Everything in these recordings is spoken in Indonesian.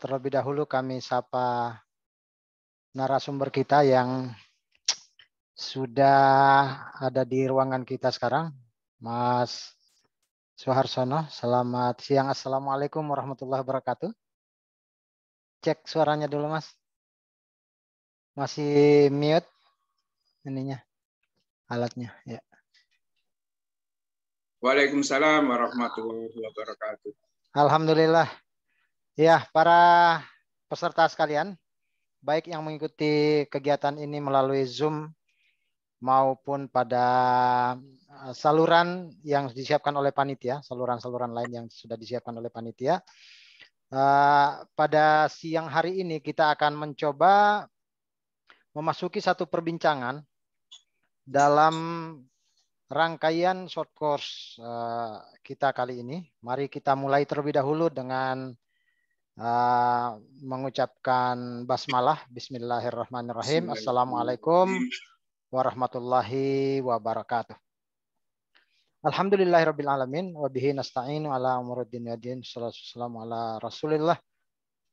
Terlebih dahulu kami sapa narasumber kita yang sudah ada di ruangan kita sekarang, Mas Suharsono. Selamat siang. Assalamualaikum warahmatullahi wabarakatuh. Cek suaranya dulu, Mas. Masih mute ininya, alatnya. Ya. Waalaikumsalam warahmatullahi wabarakatuh. Alhamdulillah. Ya, para peserta sekalian, baik yang mengikuti kegiatan ini melalui Zoom maupun pada saluran yang disiapkan oleh panitia, saluran-saluran lain yang sudah disiapkan oleh panitia. Pada siang hari ini kita akan mencoba memasuki satu perbincangan dalam rangkaian short course kita kali ini. Mari kita mulai terlebih dahulu dengan mengucapkan basmalah. Bismillahirrahmanirrahim. Assalamualaikum warahmatullahi wabarakatuh. Alhamdulillahirabbil alamin wa bihi nasta'inu ala umuruddin waddin. Wassalamu ala Rasulillah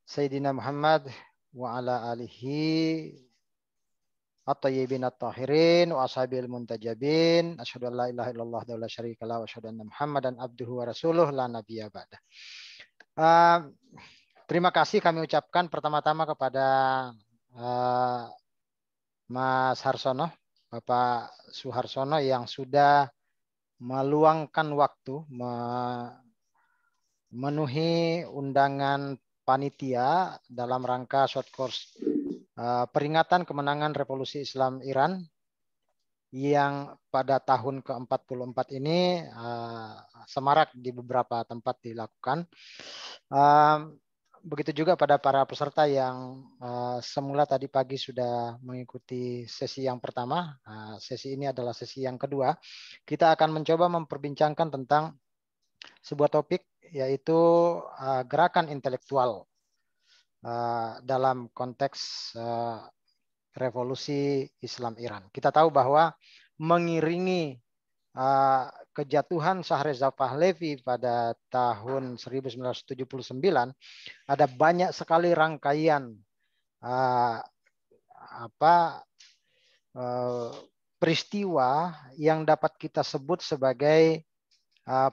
Sayyidina Muhammad wa ala alihi at-tayyibin at-tahirin wa ashabil muntajabin. Asyhadu an la ilaha illallah wa la syarika lahu wa asyhadu anna Muhammadan abduhu wa rasuluh la nabiyya ba'da. Terima kasih kami ucapkan pertama-tama kepada Mas Harsono, Bapak Suharsono yang sudah meluangkan waktu memenuhi undangan panitia dalam rangka short course peringatan kemenangan Revolusi Islam Iran yang pada tahun ke-44 ini semarak di beberapa tempat dilakukan. Begitu juga pada para peserta yang semula tadi pagi sudah mengikuti sesi yang pertama. Sesi ini adalah sesi yang kedua. Kita akan mencoba memperbincangkan tentang sebuah topik, yaitu gerakan intelektual dalam konteks revolusi Islam Iran. Kita tahu bahwa mengiringi kejatuhan Shah Reza Pahlavi pada tahun 1979, ada banyak sekali rangkaian peristiwa yang dapat kita sebut sebagai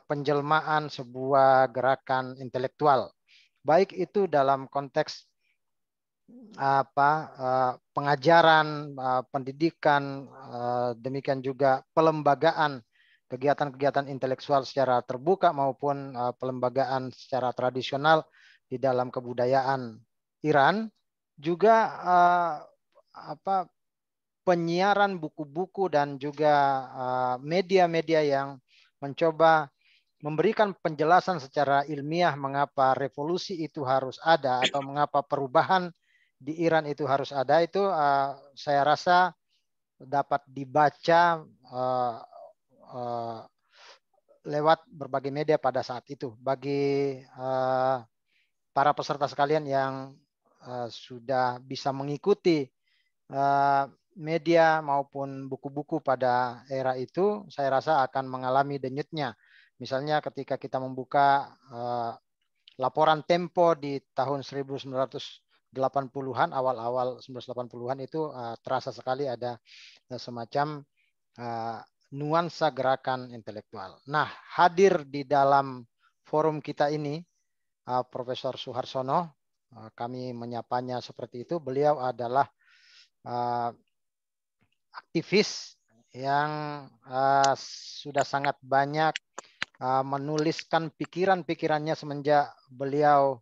penjelmaan sebuah gerakan intelektual, baik itu dalam konteks pengajaran, pendidikan, demikian juga pelembagaan kegiatan-kegiatan intelektual secara terbuka maupun pelembagaan secara tradisional di dalam kebudayaan Iran, juga penyiaran buku-buku dan juga media-media yang mencoba memberikan penjelasan secara ilmiah mengapa revolusi itu harus ada atau mengapa perubahan di Iran itu harus ada, itu saya rasa dapat dibaca lewat berbagai media pada saat itu. Bagi para peserta sekalian yang sudah bisa mengikuti media maupun buku-buku pada era itu, saya rasa akan mengalami denyutnya. Misalnya ketika kita membuka laporan Tempo di tahun 1980-an, awal-awal 1980-an itu terasa sekali ada semacam nuansa gerakan intelektual. Nah, hadir di dalam forum kita ini Profesor Suharsono, kami menyapanya seperti itu. Beliau adalah aktivis yang sudah sangat banyak menuliskan pikiran-pikirannya semenjak beliau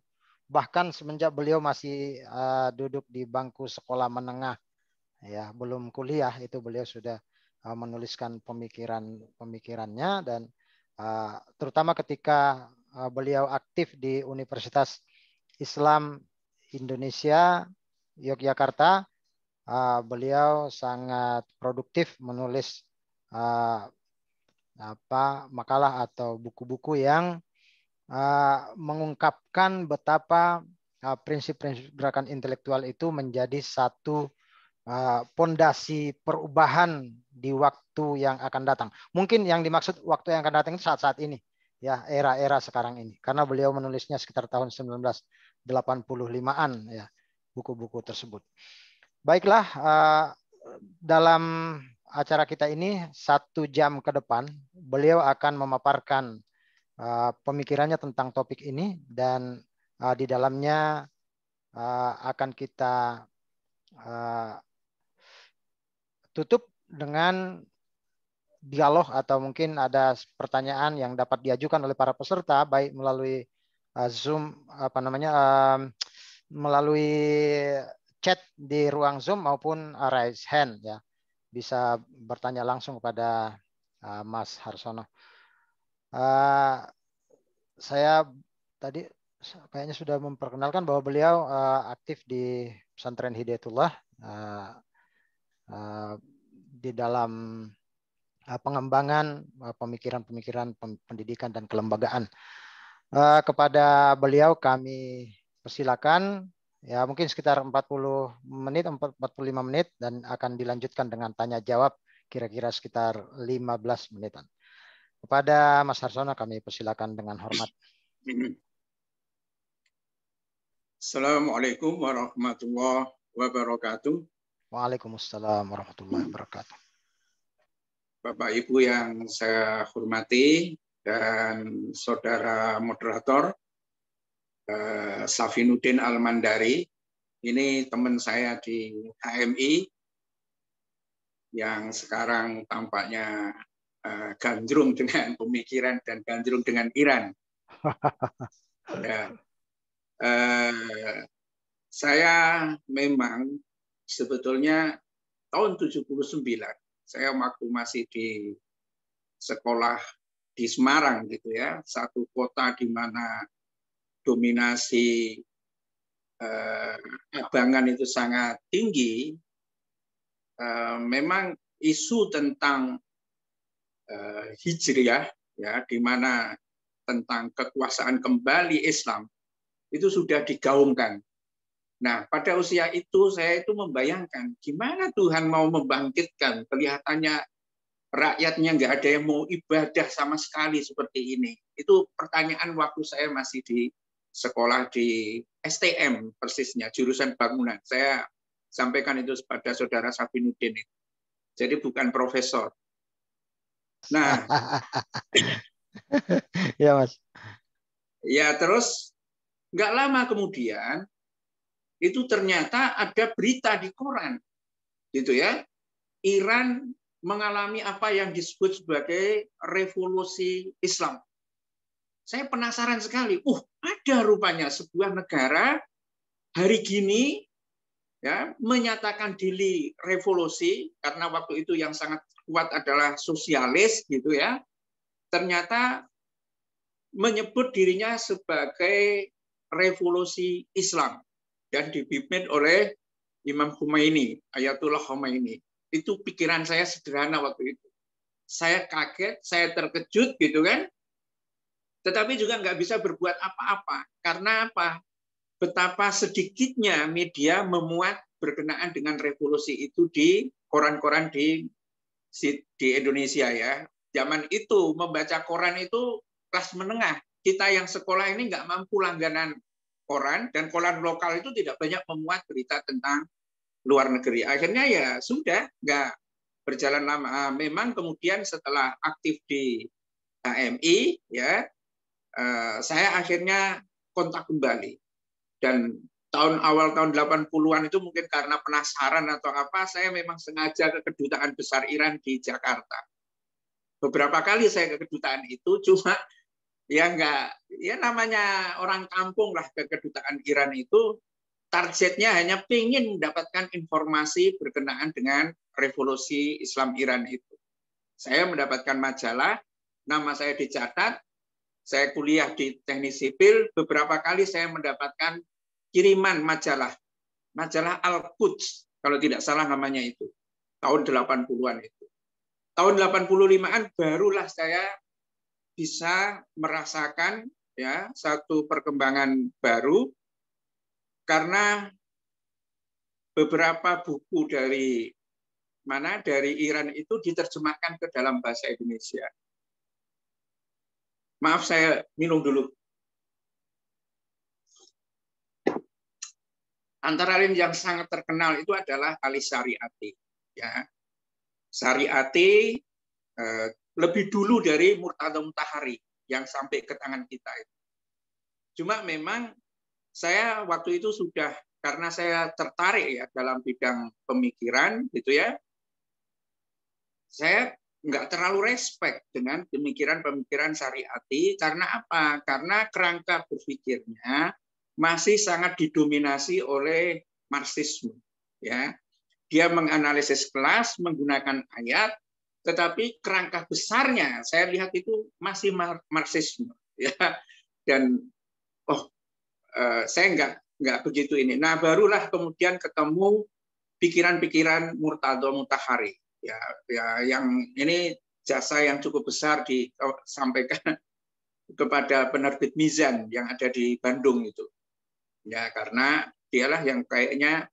masih duduk di bangku sekolah menengah, ya, belum kuliah, itu beliau sudah menuliskan pemikirannya, dan terutama ketika beliau aktif di Universitas Islam Indonesia Yogyakarta, beliau sangat produktif menulis makalah atau buku-buku yang mengungkapkan betapa prinsip-prinsip gerakan intelektual itu menjadi satu pondasi perubahan di waktu yang akan datang. Mungkin yang dimaksud waktu yang akan datang itu saat-saat ini, ya era-era sekarang ini. Karena beliau menulisnya sekitar tahun 1985-an ya buku-buku tersebut. Baiklah, dalam acara kita ini 1 jam ke depan beliau akan memaparkan pemikirannya tentang topik ini dan di dalamnya akan kita tutup dengan dialog atau mungkin ada pertanyaan yang dapat diajukan oleh para peserta baik melalui Zoom melalui chat di ruang Zoom maupun raise hand ya. Bisa bertanya langsung kepada Mas Harsono. Saya tadi kayaknya sudah memperkenalkan bahwa beliau aktif di Pesantren Hidayatullah di dalam pengembangan pemikiran-pemikiran pendidikan dan kelembagaan. Kepada beliau kami persilakan ya mungkin sekitar 40 menit, 45 menit dan akan dilanjutkan dengan tanya jawab kira-kira sekitar 15 menitan. Kepada Mas Harsono kami persilakan dengan hormat. Assalamualaikum warahmatullahi wabarakatuh. Waalaikumsalam warahmatullahi wabarakatuh. Bapak Ibu yang saya hormati dan saudara moderator Safinuddin Al-Mandari, ini teman saya di HMI yang sekarang tampaknya gandrung dengan pemikiran dan gandrung dengan Iran. Ya. Saya memang sebetulnya tahun 79, saya waktu masih di sekolah di Semarang gitu ya, satu kota di mana dominasi abangan itu sangat tinggi, memang isu tentang hijriah ya, di mana tentang kekuasaan kembali Islam itu sudah digaungkan. Nah, pada usia itu saya itu membayangkan gimana Tuhan mau membangkitkan, kelihatannya rakyatnya nggak ada yang mau ibadah sama sekali seperti ini. Itu pertanyaan waktu saya masih di sekolah di STM persisnya, jurusan bangunan. Saya sampaikan itu pada saudara Safinuddin itu. Jadi bukan profesor. Nah, ya Mas. Ya terus nggak lama kemudian itu ternyata ada berita di koran, gitu ya. Iran mengalami apa yang disebut sebagai revolusi Islam. Saya penasaran sekali. Ada rupanya sebuah negara hari gini ya menyatakan diri revolusi karena waktu itu yang sangat kuat adalah sosialis, gitu ya. Ternyata menyebut dirinya sebagai revolusi Islam dan dipimpin oleh Imam Khomeini, Ayatullah Khomeini. Itu pikiran saya sederhana waktu itu. Saya kaget, saya terkejut gitu kan. Tetapi juga nggak bisa berbuat apa-apa. Karena apa? Betapa sedikitnya media memuat berkenaan dengan revolusi itu di koran-koran di Indonesia ya. Zaman itu membaca koran itu kelas menengah. Kita yang sekolah ini nggak mampu langganan koran, dan koran lokal itu tidak banyak memuat berita tentang luar negeri. Akhirnya ya sudah, nggak berjalan lama. Memang kemudian setelah aktif di HMI, ya saya akhirnya kontak kembali. Dan awal tahun 80-an itu mungkin karena penasaran atau apa, saya memang sengaja ke Kedutaan Besar Iran di Jakarta. Beberapa kali saya ke kedutaan itu, cuma ya enggak, ya namanya orang kampung lah ke kedutaan Iran itu, targetnya hanya ingin mendapatkan informasi berkenaan dengan revolusi Islam Iran itu. Saya mendapatkan majalah, nama saya dicatat, saya kuliah di teknik sipil, beberapa kali saya mendapatkan kiriman majalah Al-Quds, kalau tidak salah namanya itu, tahun 80-an itu. Tahun 85-an barulah saya bisa merasakan ya satu perkembangan baru karena beberapa buku dari Iran itu diterjemahkan ke dalam bahasa Indonesia. Maaf, saya minum dulu. Antara lain yang sangat terkenal itu adalah Ali Syariati. Ya, Syariati lebih dulu dari Murtada Mutahari yang sampai ke tangan kita itu. Cuma memang saya waktu itu sudah, karena saya tertarik ya dalam bidang pemikiran gitu ya, saya nggak terlalu respect dengan pemikiran-pemikiran Syariati. Karena apa? Karena kerangka berpikirnya masih sangat didominasi oleh Marxisme. Ya, dia menganalisis kelas menggunakan ayat, tetapi kerangka besarnya saya lihat itu masih Marxisme. Ya, dan saya nggak begitu ini. Nah, barulah kemudian ketemu pikiran-pikiran Murtada Mutahari. Ya, yang ini jasa yang cukup besar disampaikan kepada penerbit Mizan yang ada di Bandung itu. Ya, karena dialah yang kayaknya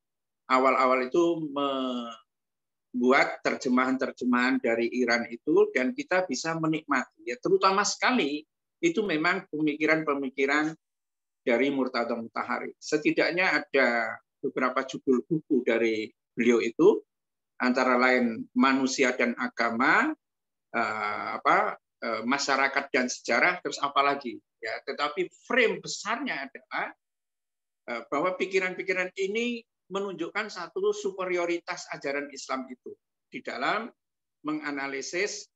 awal-awal itu membuat terjemahan-terjemahan dari Iran itu, dan kita bisa menikmati. Ya, terutama sekali itu memang pemikiran-pemikiran dari Murtada Mutahari. Setidaknya ada beberapa judul buku dari beliau itu, antara lain Manusia dan Agama, Masyarakat dan Sejarah, terus apa lagi. Ya, tetapi frame besarnya adalah bahwa pikiran-pikiran ini menunjukkan satu superioritas ajaran Islam itu di dalam menganalisis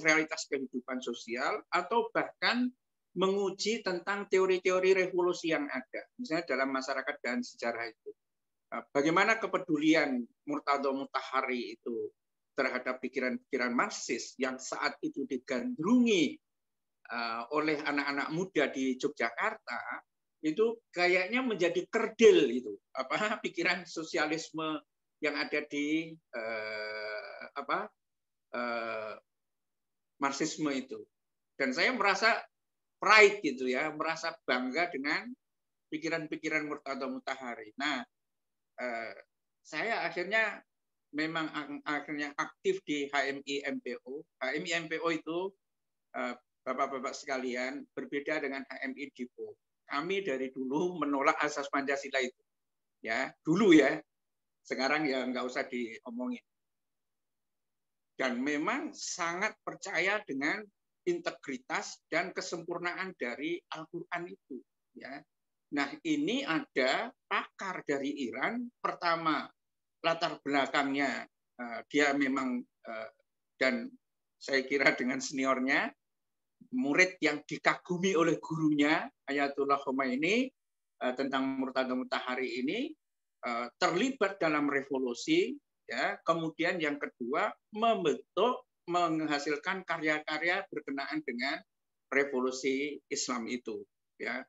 realitas kehidupan sosial, atau bahkan menguji tentang teori-teori revolusi yang ada, misalnya dalam Masyarakat dan Sejarah itu. Bagaimana kepedulian Murtada Mutahari itu terhadap pikiran-pikiran Marxis yang saat itu digandrungi oleh anak-anak muda di Yogyakarta, itu kayaknya menjadi kerdil itu pikiran sosialisme yang ada di Marxisme itu. Dan saya merasa pride gitu ya, merasa bangga dengan pikiran-pikiran Murtada Mutahari. Nah, saya akhirnya aktif di HMI MPO. HMI MPO itu Bapak-bapak sekalian, berbeda dengan HMI Dipo. Kami dari dulu menolak asas Pancasila itu. Ya, dulu ya. Sekarang ya nggak usah diomongin. Dan memang sangat percaya dengan integritas dan kesempurnaan dari Al-Qur'an itu, ya. Nah, ini ada pakar dari Iran, pertama latar belakangnya dia memang dan saya kira dengan seniornya, murid yang dikagumi oleh gurunya Ayatullah Khomeini tentang Murtada Mutahari ini, terlibat dalam revolusi, ya. Kemudian yang kedua, menghasilkan karya-karya berkenaan dengan revolusi Islam itu, ya.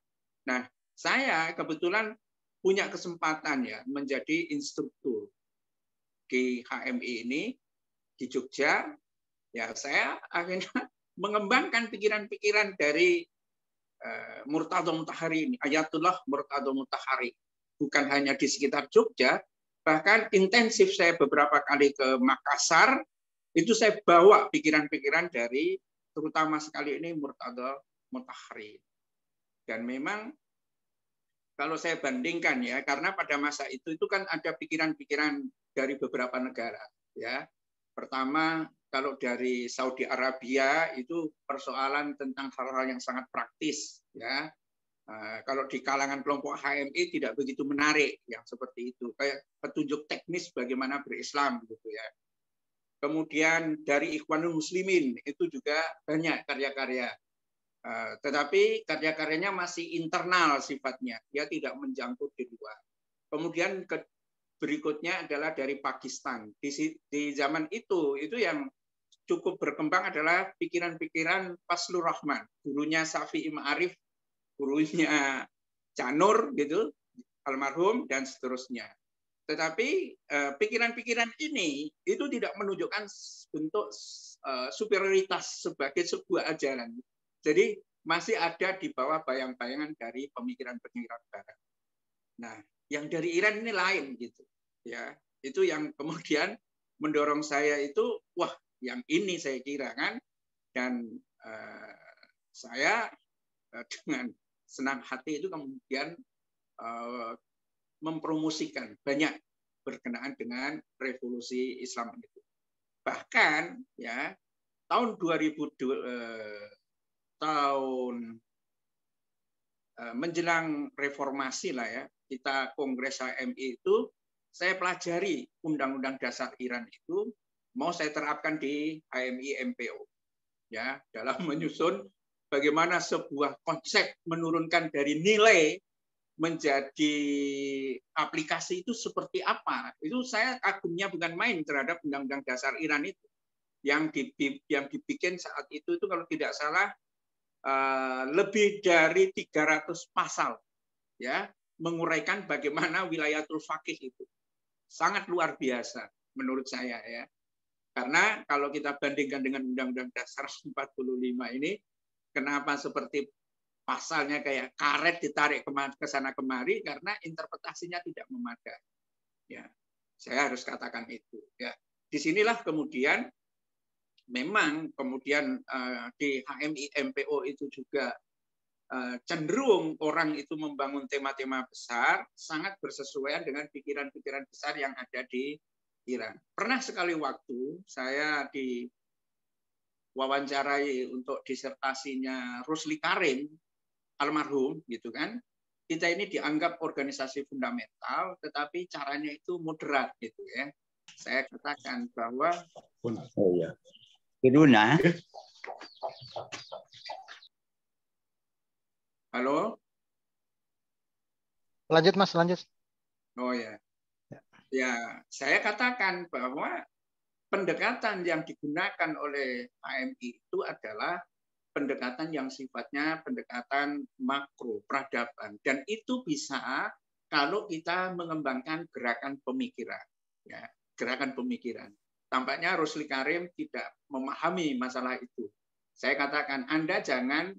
Nah, saya kebetulan punya kesempatan ya menjadi instruktur di HMI ini di Jogja. Ya, saya akhirnya mengembangkan pikiran-pikiran dari Murtada Mutahari ini, Ayatullah Murtada Mutahari. Bukan hanya di sekitar Jogja, bahkan intensif saya beberapa kali ke Makassar, itu saya bawa pikiran-pikiran dari terutama sekali ini Murtada Mutahari. Dan memang kalau saya bandingkan ya, karena pada masa itu kan ada pikiran-pikiran dari beberapa negara, ya. Pertama, kalau dari Saudi Arabia itu persoalan tentang hal-hal yang sangat praktis, ya. Kalau di kalangan kelompok HMI tidak begitu menarik yang seperti itu, kayak petunjuk teknis bagaimana berislam gitu ya. Kemudian dari Ikhwanul Muslimin itu juga banyak karya-karya, tetapi karya-karyanya masih internal sifatnya, dia tidak menjangkut di luar. Kemudian berikutnya adalah dari Pakistan. Di zaman itu yang cukup berkembang adalah pikiran-pikiran Fazlur Rahman, gurunya Syafi'i Ma'arif, gurunya Canur gitu, almarhum, dan seterusnya. Tetapi pikiran-pikiran ini itu tidak menunjukkan bentuk superioritas sebagai sebuah ajaran. Jadi masih ada di bawah bayang-bayangan dari pemikiran-pemikiran barat. Nah, yang dari Iran ini lain gitu, ya. Itu yang kemudian mendorong saya itu, wah, yang ini saya kira kan, dan saya dengan senang hati itu kemudian mempromosikan banyak berkenaan dengan revolusi Islam itu. Bahkan ya tahun 2002 menjelang reformasi lah ya, kita Kongres HMI itu saya pelajari Undang-Undang Dasar Iran itu mau saya terapkan di HMI MPO ya, dalam menyusun bagaimana sebuah konsep menurunkan dari nilai menjadi aplikasi itu seperti apa. Itu saya kagumnya bukan main terhadap Undang-Undang Dasar Iran itu yang dibikin saat itu kalau tidak salah lebih dari 300 pasal ya, menguraikan bagaimana wilayatul faqih itu. Sangat luar biasa menurut saya ya. Karena kalau kita bandingkan dengan Undang-Undang Dasar 45 ini, kenapa seperti pasalnya kayak karet ditarik ke sana kemari, karena interpretasinya tidak memadai. Ya, saya harus katakan itu. Ya, disinilah kemudian memang kemudian di HMI MPO itu juga cenderung orang itu membangun tema-tema besar sangat bersesuaian dengan pikiran-pikiran besar yang ada di Iran. Pernah sekali waktu saya diwawancarai untuk disertasinya Rusli Karim almarhum gitu kan. Kita ini dianggap organisasi fundamental tetapi caranya itu moderat gitu ya. Saya katakan bahwa halo? Lanjut Mas, lanjut. Oh ya. Ya, saya katakan bahwa pendekatan yang digunakan oleh HMI itu adalah pendekatan yang sifatnya pendekatan makro, peradaban. Dan itu bisa kalau kita mengembangkan gerakan pemikiran. Ya, gerakan pemikiran. Tampaknya Rusli Karim tidak memahami masalah itu. Saya katakan, Anda jangan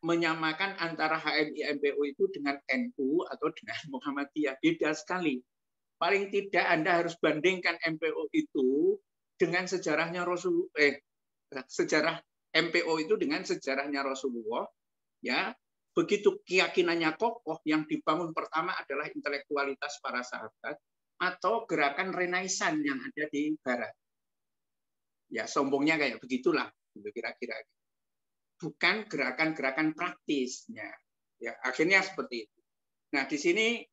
menyamakan antara HMI MPO itu dengan NU atau dengan Muhammadiyah. Beda sekali. Paling tidak Anda harus bandingkan MPO itu dengan sejarahnya sejarah MPO itu dengan sejarahnya Rasulullah. Ya, begitu keyakinannya kokoh, yang dibangun pertama adalah intelektualitas para sahabat atau gerakan Renaissance yang ada di Barat. Ya, sombongnya kayak begitulah, kira-kira. Bukan gerakan-gerakan praktisnya. Ya, akhirnya seperti itu. Nah, di sini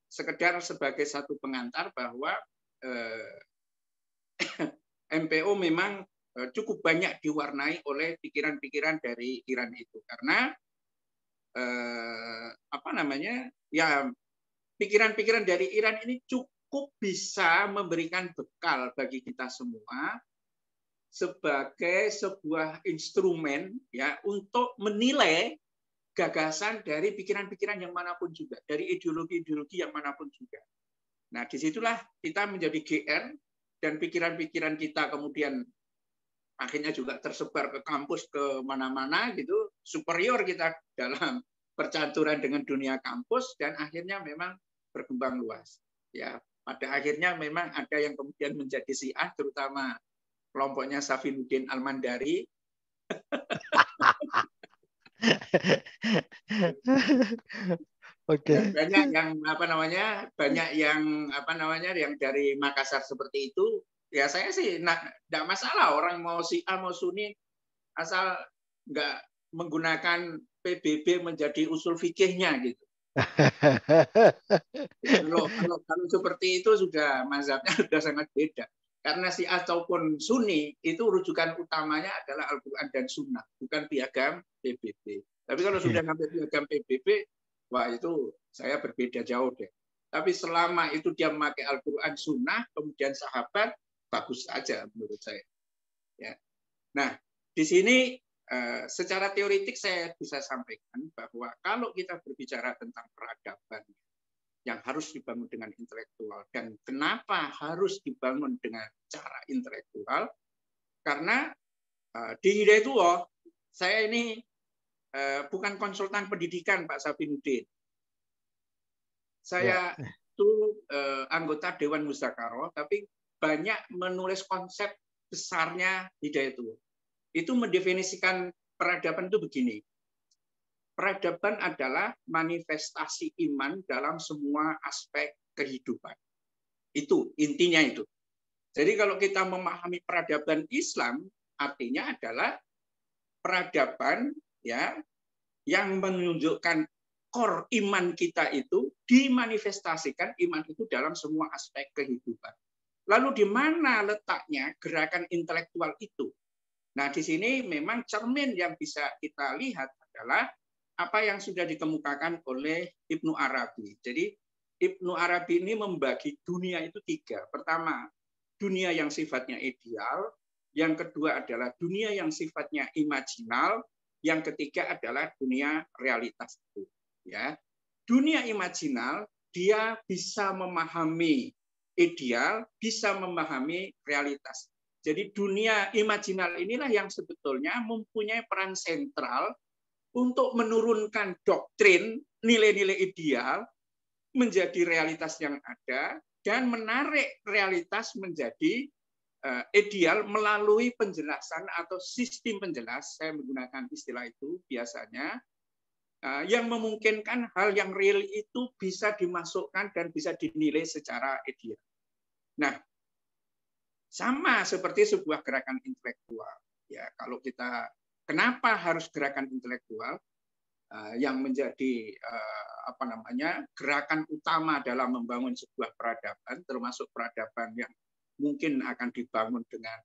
sekedar sebagai satu pengantar bahwa MPO memang cukup banyak diwarnai oleh pikiran-pikiran dari Iran itu, karena ya pikiran-pikiran dari Iran ini cukup bisa memberikan bekal bagi kita semua sebagai sebuah instrumen ya untuk menilai gagasan dari pikiran-pikiran yang manapun juga, dari ideologi-ideologi yang manapun juga. Nah, disitulah kita menjadi GR dan pikiran-pikiran kita kemudian akhirnya juga tersebar ke kampus, ke mana-mana gitu, superior kita dalam percaturan dengan dunia kampus, dan akhirnya memang berkembang luas. Ya, pada akhirnya memang ada yang kemudian menjadi Syiah, terutama kelompoknya Safinuddin Al-Mandari. Oke. Banyak yang dari Makassar seperti itu. Ya saya sih enggak masalah orang mau Syiah mau Sunni asal enggak menggunakan PBB menjadi usul fikihnya gitu. Kalau seperti itu sudah mazhabnya sudah sangat beda. Karena Syiah ataupun Sunni itu rujukan utamanya adalah Al-Quran dan Sunnah, bukan piagam PBB. Tapi kalau sudah ngambil piagam PBB, wah itu saya berbeda jauh deh. Tapi selama itu dia memakai Al-Quran Sunnah, kemudian sahabat, bagus saja menurut saya. Ya. Nah, di sini secara teoritik saya bisa sampaikan bahwa kalau kita berbicara tentang peradaban yang harus dibangun dengan intelektual, dan kenapa harus dibangun dengan cara intelektual, karena di Hidayatullah saya ini bukan konsultan pendidikan Pak Safinuddin. Saya itu anggota Dewan Muzakarah, tapi banyak menulis konsep besarnya Hidayatullah. Itu mendefinisikan peradaban itu begini. Peradaban adalah manifestasi iman dalam semua aspek kehidupan. Itu intinya itu. Jadi kalau kita memahami peradaban Islam, artinya adalah peradaban ya yang menunjukkan core iman kita itu dimanifestasikan iman itu dalam semua aspek kehidupan. Lalu di mana letaknya gerakan intelektual itu? Nah, di sini memang cermin yang bisa kita lihat adalah apa yang sudah dikemukakan oleh Ibnu Arabi. Jadi Ibnu Arabi ini membagi dunia itu 3. Pertama, dunia yang sifatnya ideal. Yang kedua adalah dunia yang sifatnya imajinal. Yang ketiga adalah dunia realitas itu. Ya, dunia imajinal dia bisa memahami ideal, bisa memahami realitas. Jadi dunia imajinal inilah yang sebetulnya mempunyai peran sentral untuk menurunkan doktrin nilai-nilai ideal menjadi realitas yang ada dan menarik realitas menjadi ideal melalui penjelasan atau sistem penjelas, saya menggunakan istilah itu biasanya, yang memungkinkan hal yang real itu bisa dimasukkan dan bisa dinilai secara ideal. Nah, sama seperti sebuah gerakan intelektual. Ya, kalau kita kenapa harus gerakan intelektual yang menjadi gerakan utama dalam membangun sebuah peradaban, termasuk peradaban yang mungkin akan dibangun dengan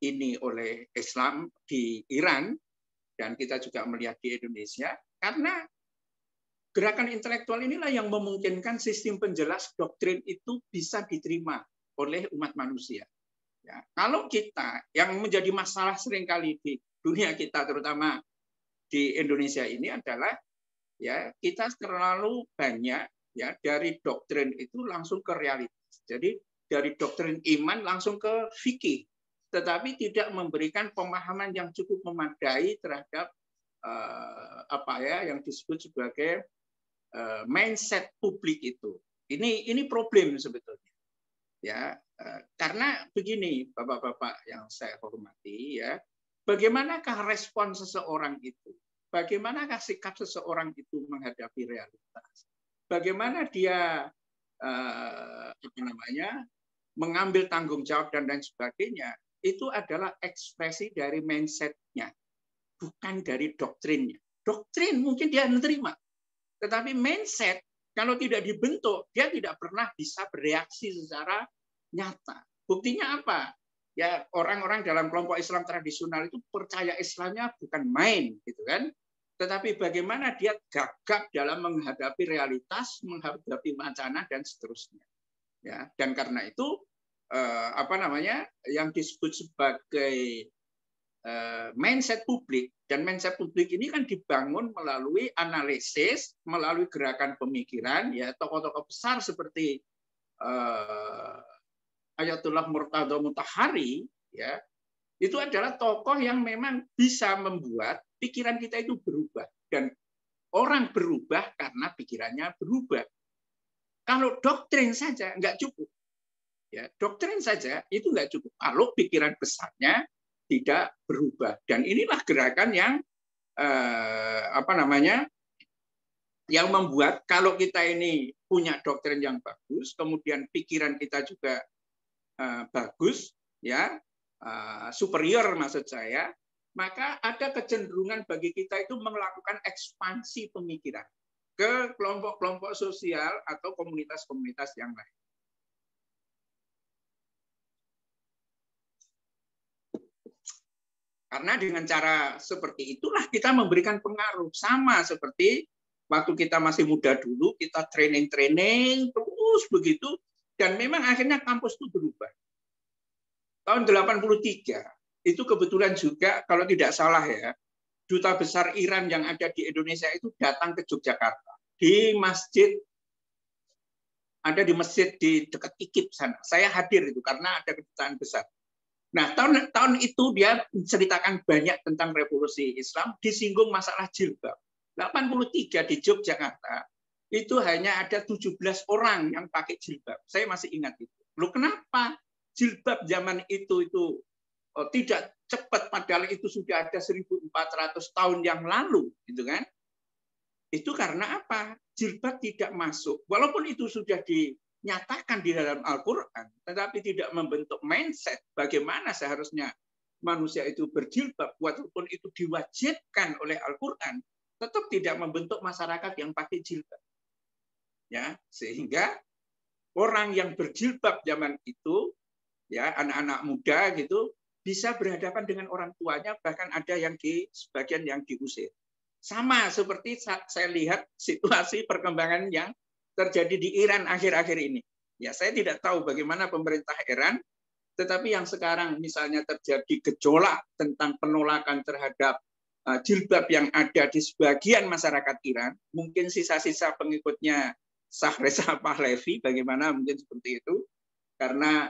ini oleh Islam di Iran dan kita juga melihat di Indonesia, karena gerakan intelektual inilah yang memungkinkan sistem penjelas doktrin itu bisa diterima oleh umat manusia. Ya, kalau kita yang menjadi masalah seringkali di dunia kita, terutama di Indonesia ini adalah ya kita terlalu banyak ya dari doktrin itu langsung ke realitas. Jadi dari doktrin iman langsung ke fikih, tetapi tidak memberikan pemahaman yang cukup memadai terhadap yang disebut sebagai mindset publik itu. Ini problem sebetulnya. Ya, karena begini, Bapak-bapak yang saya hormati, ya, bagaimanakah respon seseorang itu? Bagaimanakah sikap seseorang itu menghadapi realitas? Bagaimana dia mengambil tanggung jawab dan lain sebagainya? Itu adalah ekspresi dari mindset-nya, bukan dari doktrinnya. Doktrin mungkin dia menerima, tetapi mindset kalau tidak dibentuk, dia tidak pernah bisa bereaksi secara nyata. Buktinya apa? Ya, orang-orang dalam kelompok Islam tradisional itu percaya Islamnya bukan main, gitu kan? Tetapi bagaimana dia gagap dalam menghadapi realitas, menghadapi wacana dan seterusnya. Ya, dan karena itu yang disebut sebagai mindset publik, dan mindset publik ini kan dibangun melalui analisis, melalui gerakan pemikiran, ya tokoh-tokoh besar seperti Ayatullah Murtada Mutahari, ya itu adalah tokoh yang memang bisa membuat pikiran kita itu berubah, dan orang berubah karena pikirannya berubah. Kalau doktrin saja nggak cukup, ya doktrin saja itu nggak cukup kalau pikiran besarnya tidak berubah. Dan inilah gerakan yang yang membuat kalau kita ini punya doktrin yang bagus, kemudian pikiran kita juga bagus, ya superior maksud saya, maka ada kecenderungan bagi kita itu melakukan ekspansi pemikiran ke kelompok-kelompok sosial atau komunitas-komunitas yang lain. Karena dengan cara seperti itulah kita memberikan pengaruh. Sama seperti waktu kita masih muda dulu, kita training terus begitu, dan memang akhirnya kampus itu berubah. Tahun 83, itu kebetulan juga, kalau tidak salah ya, Duta Besar Iran yang ada di Indonesia itu datang ke Yogyakarta. Di masjid, ada di masjid di dekat IKIP sana. Saya hadir itu karena ada kedutaan besar. Nah, tahun itu dia menceritakan banyak tentang revolusi Islam, disinggung masalah jilbab. 83 di Yogyakarta, itu hanya ada 17 orang yang pakai jilbab. Saya masih ingat itu. Loh kenapa? jilbab zaman itu tidak cepat, padahal itu sudah ada 1.400 tahun yang lalu, gitu kan? Itu karena apa? Jilbab tidak masuk. Walaupun itu sudah dinyatakan di dalam Al-Quran, tetapi tidak membentuk mindset bagaimana seharusnya manusia itu berjilbab, walaupun itu diwajibkan oleh Al-Quran, tetap tidak membentuk masyarakat yang pakai jilbab. Ya, sehingga orang yang berjilbab zaman itu, ya anak-anak muda gitu, bisa berhadapan dengan orang tuanya, bahkan ada yang sebagian yang diusir. Sama seperti saya lihat situasi perkembangan yang terjadi di Iran akhir-akhir ini. Ya, saya tidak tahu bagaimana pemerintah Iran, tetapi yang sekarang misalnya terjadi gejolak tentang penolakan terhadap jilbab yang ada di sebagian masyarakat Iran, mungkin sisa-sisa pengikutnya Shah Reza Pahlavi, bagaimana mungkin seperti itu, karena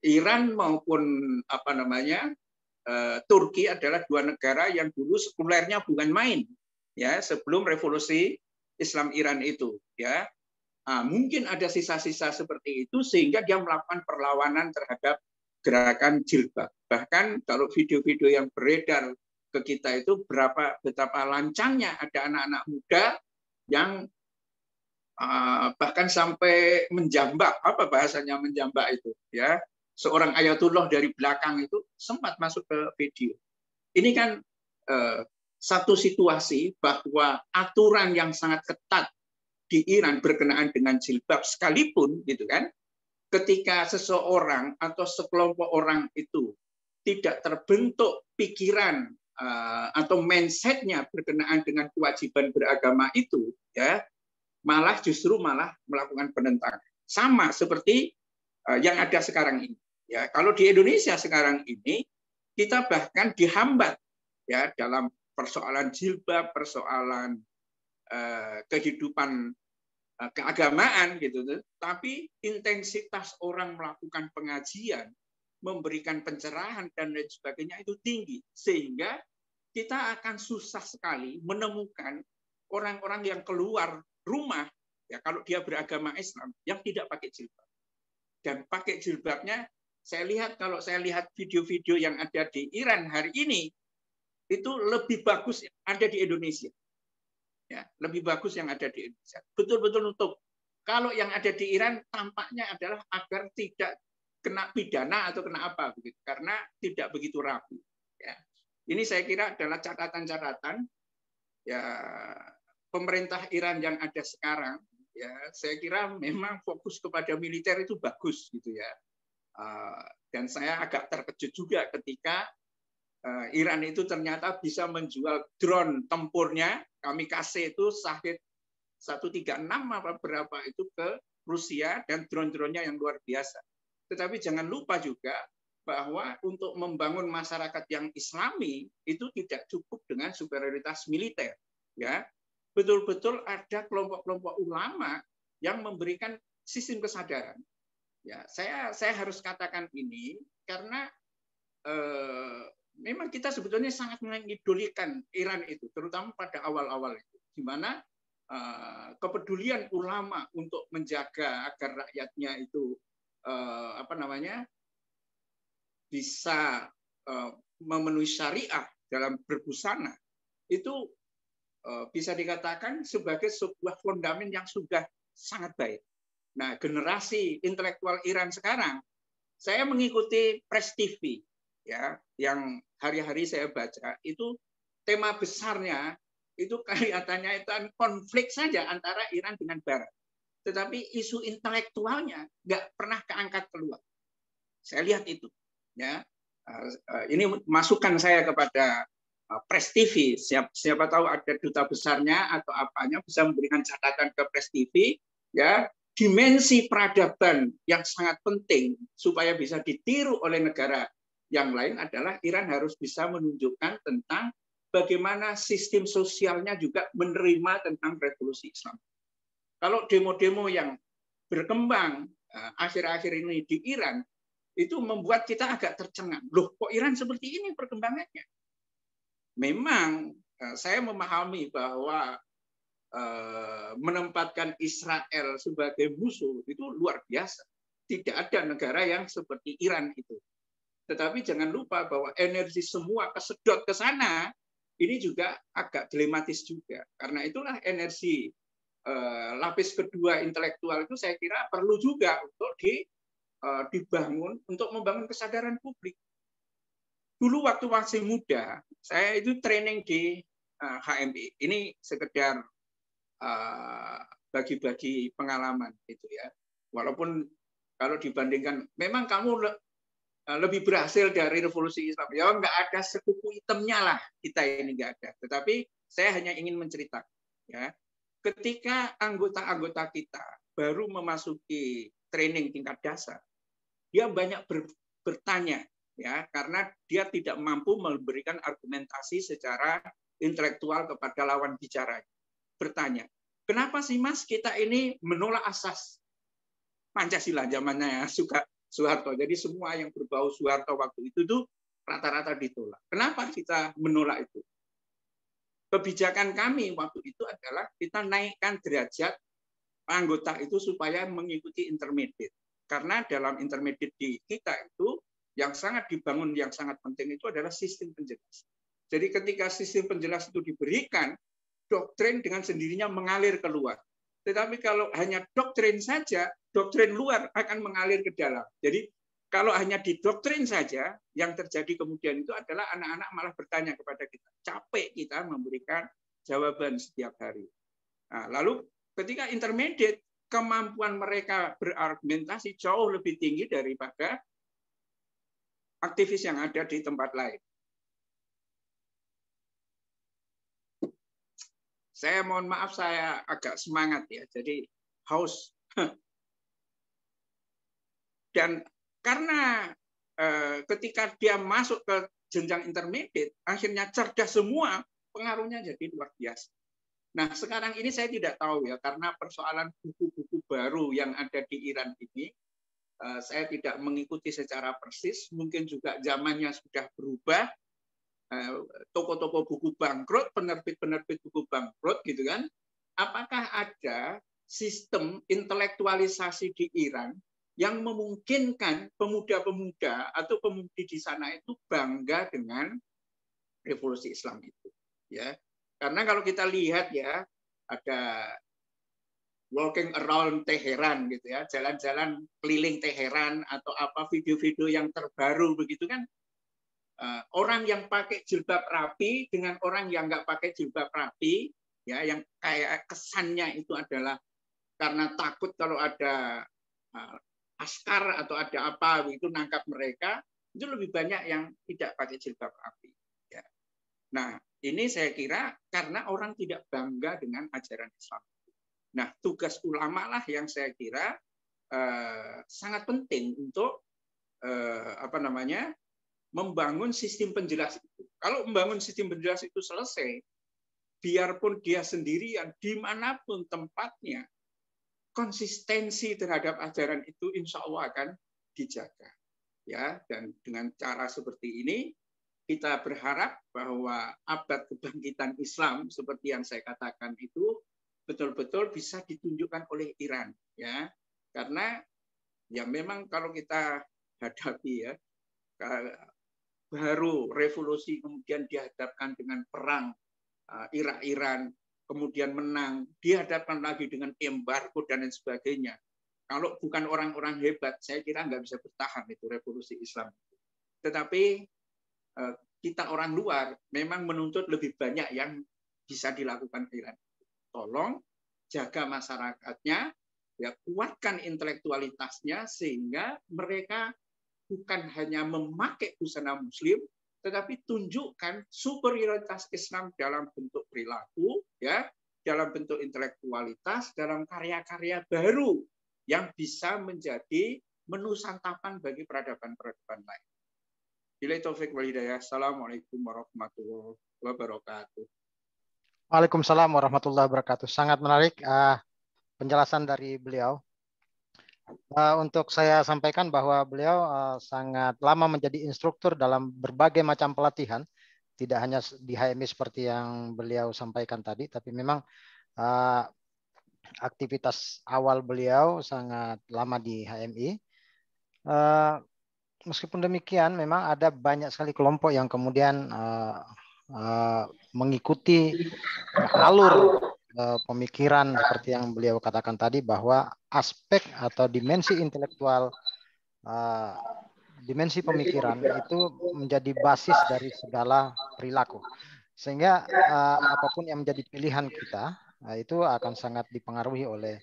Iran maupun Turki adalah dua negara yang dulu sekulernya bukan main, ya, sebelum revolusi Islam Iran itu, ya. Mungkin ada sisa-sisa seperti itu sehingga dia melakukan perlawanan terhadap gerakan jilbab. Bahkan kalau video-video yang beredar ke kita itu betapa lancangnya ada anak-anak muda yang bahkan sampai menjambak, apa bahasanya menjambak itu, ya, seorang ayatullah dari belakang itu sempat masuk ke video. Ini kan satu situasi bahwa aturan yang sangat ketat di Iran berkenaan dengan jilbab sekalipun, gitu kan, ketika seseorang atau sekelompok orang itu tidak terbentuk pikiran atau mindsetnya berkenaan dengan kewajiban beragama itu, ya, justru melakukan penentangan. Sama seperti yang ada sekarang ini. Ya, kalau di Indonesia sekarang ini kita bahkan dihambat, ya, dalam persoalan jilbab, persoalan kehidupan keagamaan gitu. Tapi intensitas orang melakukan pengajian, memberikan pencerahan dan lain sebagainya itu tinggi, sehingga kita akan susah sekali menemukan orang-orang yang keluar rumah, ya, kalau dia beragama Islam yang tidak pakai jilbab. Dan pakai jilbabnya, kalau saya lihat video-video yang ada di Iran hari ini, itu lebih bagus ada di Indonesia. Ya, lebih bagus yang ada di Indonesia. Betul-betul untuk kalau yang ada di Iran tampaknya adalah agar tidak kena pidana atau kena apa begitu, karena tidak begitu rapi. Ya. Ini saya kira adalah catatan-catatan, ya, pemerintah Iran yang ada sekarang, ya, saya kira memang fokus kepada militer itu bagus, gitu ya. Dan saya agak terkejut juga ketika Iran itu ternyata bisa menjual drone tempurnya, kamikaze itu Shahid 136 apa berapa itu ke Rusia, dan drone-dronenya yang luar biasa. Tetapi jangan lupa juga bahwa untuk membangun masyarakat yang Islami itu tidak cukup dengan superioritas militer, ya. Betul-betul ada kelompok-kelompok ulama yang memberikan sistem kesadaran. Ya, saya harus katakan ini karena memang kita sebetulnya sangat mengidolakan Iran itu, terutama pada awal-awal itu, di mana kepedulian ulama untuk menjaga agar rakyatnya itu bisa memenuhi syariah dalam berbusana itu bisa dikatakan sebagai sebuah fondamen yang sudah sangat baik. Nah, generasi intelektual Iran sekarang, saya mengikuti Press TV, ya, yang hari-hari saya baca, itu tema besarnya itu kelihatannya itu konflik saja antara Iran dengan Barat. Tetapi isu intelektualnya nggak pernah keangkat keluar. Saya lihat itu. Ya, ini masukan saya kepada Press TV. Siapa tahu ada duta besarnya atau apanya bisa memberikan catatan ke Press TV. Ya, dimensi peradaban yang sangat penting supaya bisa ditiru oleh negara yang lain adalah Iran harus bisa menunjukkan tentang bagaimana sistem sosialnya juga menerima tentang revolusi Islam. Kalau demo-demo yang berkembang akhir-akhir ini di Iran, itu membuat kita agak tercengang. Loh, kok Iran seperti ini perkembangannya? Memang saya memahami bahwa menempatkan Israel sebagai musuh itu luar biasa. tidak ada negara yang seperti Iran itu. Tetapi jangan lupa bahwa energi semua kesedot ke sana, ini juga agak dilematis juga. Karena itulah energi lapis kedua intelektual itu saya kira perlu juga untuk dibangun, untuk membangun kesadaran publik. Dulu waktu masih muda, saya itu training di HMI. Ini sekedar bagi-bagi pengalaman gitu ya. Walaupun kalau dibandingkan, memang kamu lebih berhasil dari revolusi Islam. Ya nggak ada sekupu hitamnya lah, kita ini nggak ada. Tetapi saya hanya ingin menceritakan, ya, ketika anggota-anggota kita baru memasuki training tingkat dasar, dia banyak bertanya, ya, karena dia tidak mampu memberikan argumentasi secara intelektual kepada lawan bicara. Bertanya, kenapa sih Mas kita ini menolak asas Pancasila zamannya Soeharto. Jadi semua yang berbau Soeharto waktu itu tuh rata-rata ditolak. Kenapa kita menolak itu? Kebijakan kami waktu itu adalah kita naikkan derajat anggota itu supaya mengikuti intermediate. Karena dalam intermediate di kita itu yang sangat dibangun, yang sangat penting itu adalah sistem penjelas. Jadi ketika sistem penjelas itu diberikan, doktrin dengan sendirinya mengalir keluar. Tetapi kalau hanya doktrin saja, doktrin luar akan mengalir ke dalam. Jadi kalau hanya didoktrin saja, yang terjadi kemudian itu adalah anak-anak malah bertanya kepada kita. Capek kita memberikan jawaban setiap hari. Nah, lalu ketika intermediate, kemampuan mereka berargumentasi jauh lebih tinggi daripada aktivis yang ada di tempat lain. Saya mohon maaf, saya agak semangat ya, jadi haus. Dan karena ketika dia masuk ke jenjang intermediate, akhirnya cerdas semua, pengaruhnya jadi luar biasa. Nah, sekarang ini saya tidak tahu ya, karena persoalan buku-buku baru yang ada di Iran ini, saya tidak mengikuti secara persis, mungkin juga zamannya sudah berubah, toko-toko buku bangkrut, penerbit-penerbit buku bangkrut, gitu kan? Apakah ada sistem intelektualisasi di Iran yang memungkinkan pemuda-pemuda atau pemudi di sana itu bangga dengan revolusi Islam itu? Ya, karena kalau kita lihat ya, ada walking around Teheran gitu ya, jalan-jalan keliling Teheran atau apa video-video yang terbaru begitu kan? Orang yang pakai jilbab rapi dengan orang yang nggak pakai jilbab rapi, ya, yang kayak kesannya itu adalah karena takut kalau ada askar atau ada apa itu nangkap mereka, itu lebih banyak yang tidak pakai jilbab rapi. Ya. Nah, ini saya kira karena orang tidak bangga dengan ajaran Islam. Nah, tugas ulama lah yang saya kira sangat penting untuk membangun sistem penjelas itu. Kalau membangun sistem penjelas itu selesai, biarpun dia sendirian, dimanapun tempatnya, konsistensi terhadap ajaran itu insya Allah akan dijaga. Ya, dan dengan cara seperti ini, kita berharap bahwa abad kebangkitan Islam seperti yang saya katakan itu betul-betul bisa ditunjukkan oleh Iran. Ya, karena ya memang kalau kita hadapi ya, baru revolusi kemudian dihadapkan dengan perang Irak-Iran, kemudian menang, dihadapkan lagi dengan embargo dan lain sebagainya. Kalau bukan orang-orang hebat, saya kira nggak bisa bertahan itu revolusi Islam. Tetapi kita orang luar memang menuntut lebih banyak yang bisa dilakukan Iran. Tolong jaga masyarakatnya, ya, kuatkan intelektualitasnya sehingga mereka bukan hanya memakai busana Muslim, tetapi tunjukkan superioritas Islam dalam bentuk perilaku, ya, dalam bentuk intelektualitas, dalam karya-karya baru yang bisa menjadi menu santapan bagi peradaban-peradaban lain. Billahi taufiq wal hidayah. Assalamualaikum warahmatullahi wabarakatuh. Waalaikumsalam warahmatullahi wabarakatuh. Sangat menarik penjelasan dari beliau. Untuk saya sampaikan bahwa beliau sangat lama menjadi instruktur dalam berbagai macam pelatihan, tidak hanya di HMI seperti yang beliau sampaikan tadi, tapi memang aktivitas awal beliau sangat lama di HMI. Meskipun demikian, memang ada banyak sekali kelompok yang kemudian mengikuti alur pemikiran seperti yang beliau katakan tadi, bahwa aspek atau dimensi intelektual, dimensi pemikiran itu menjadi basis dari segala perilaku. Sehingga apapun yang menjadi pilihan kita itu akan sangat dipengaruhi oleh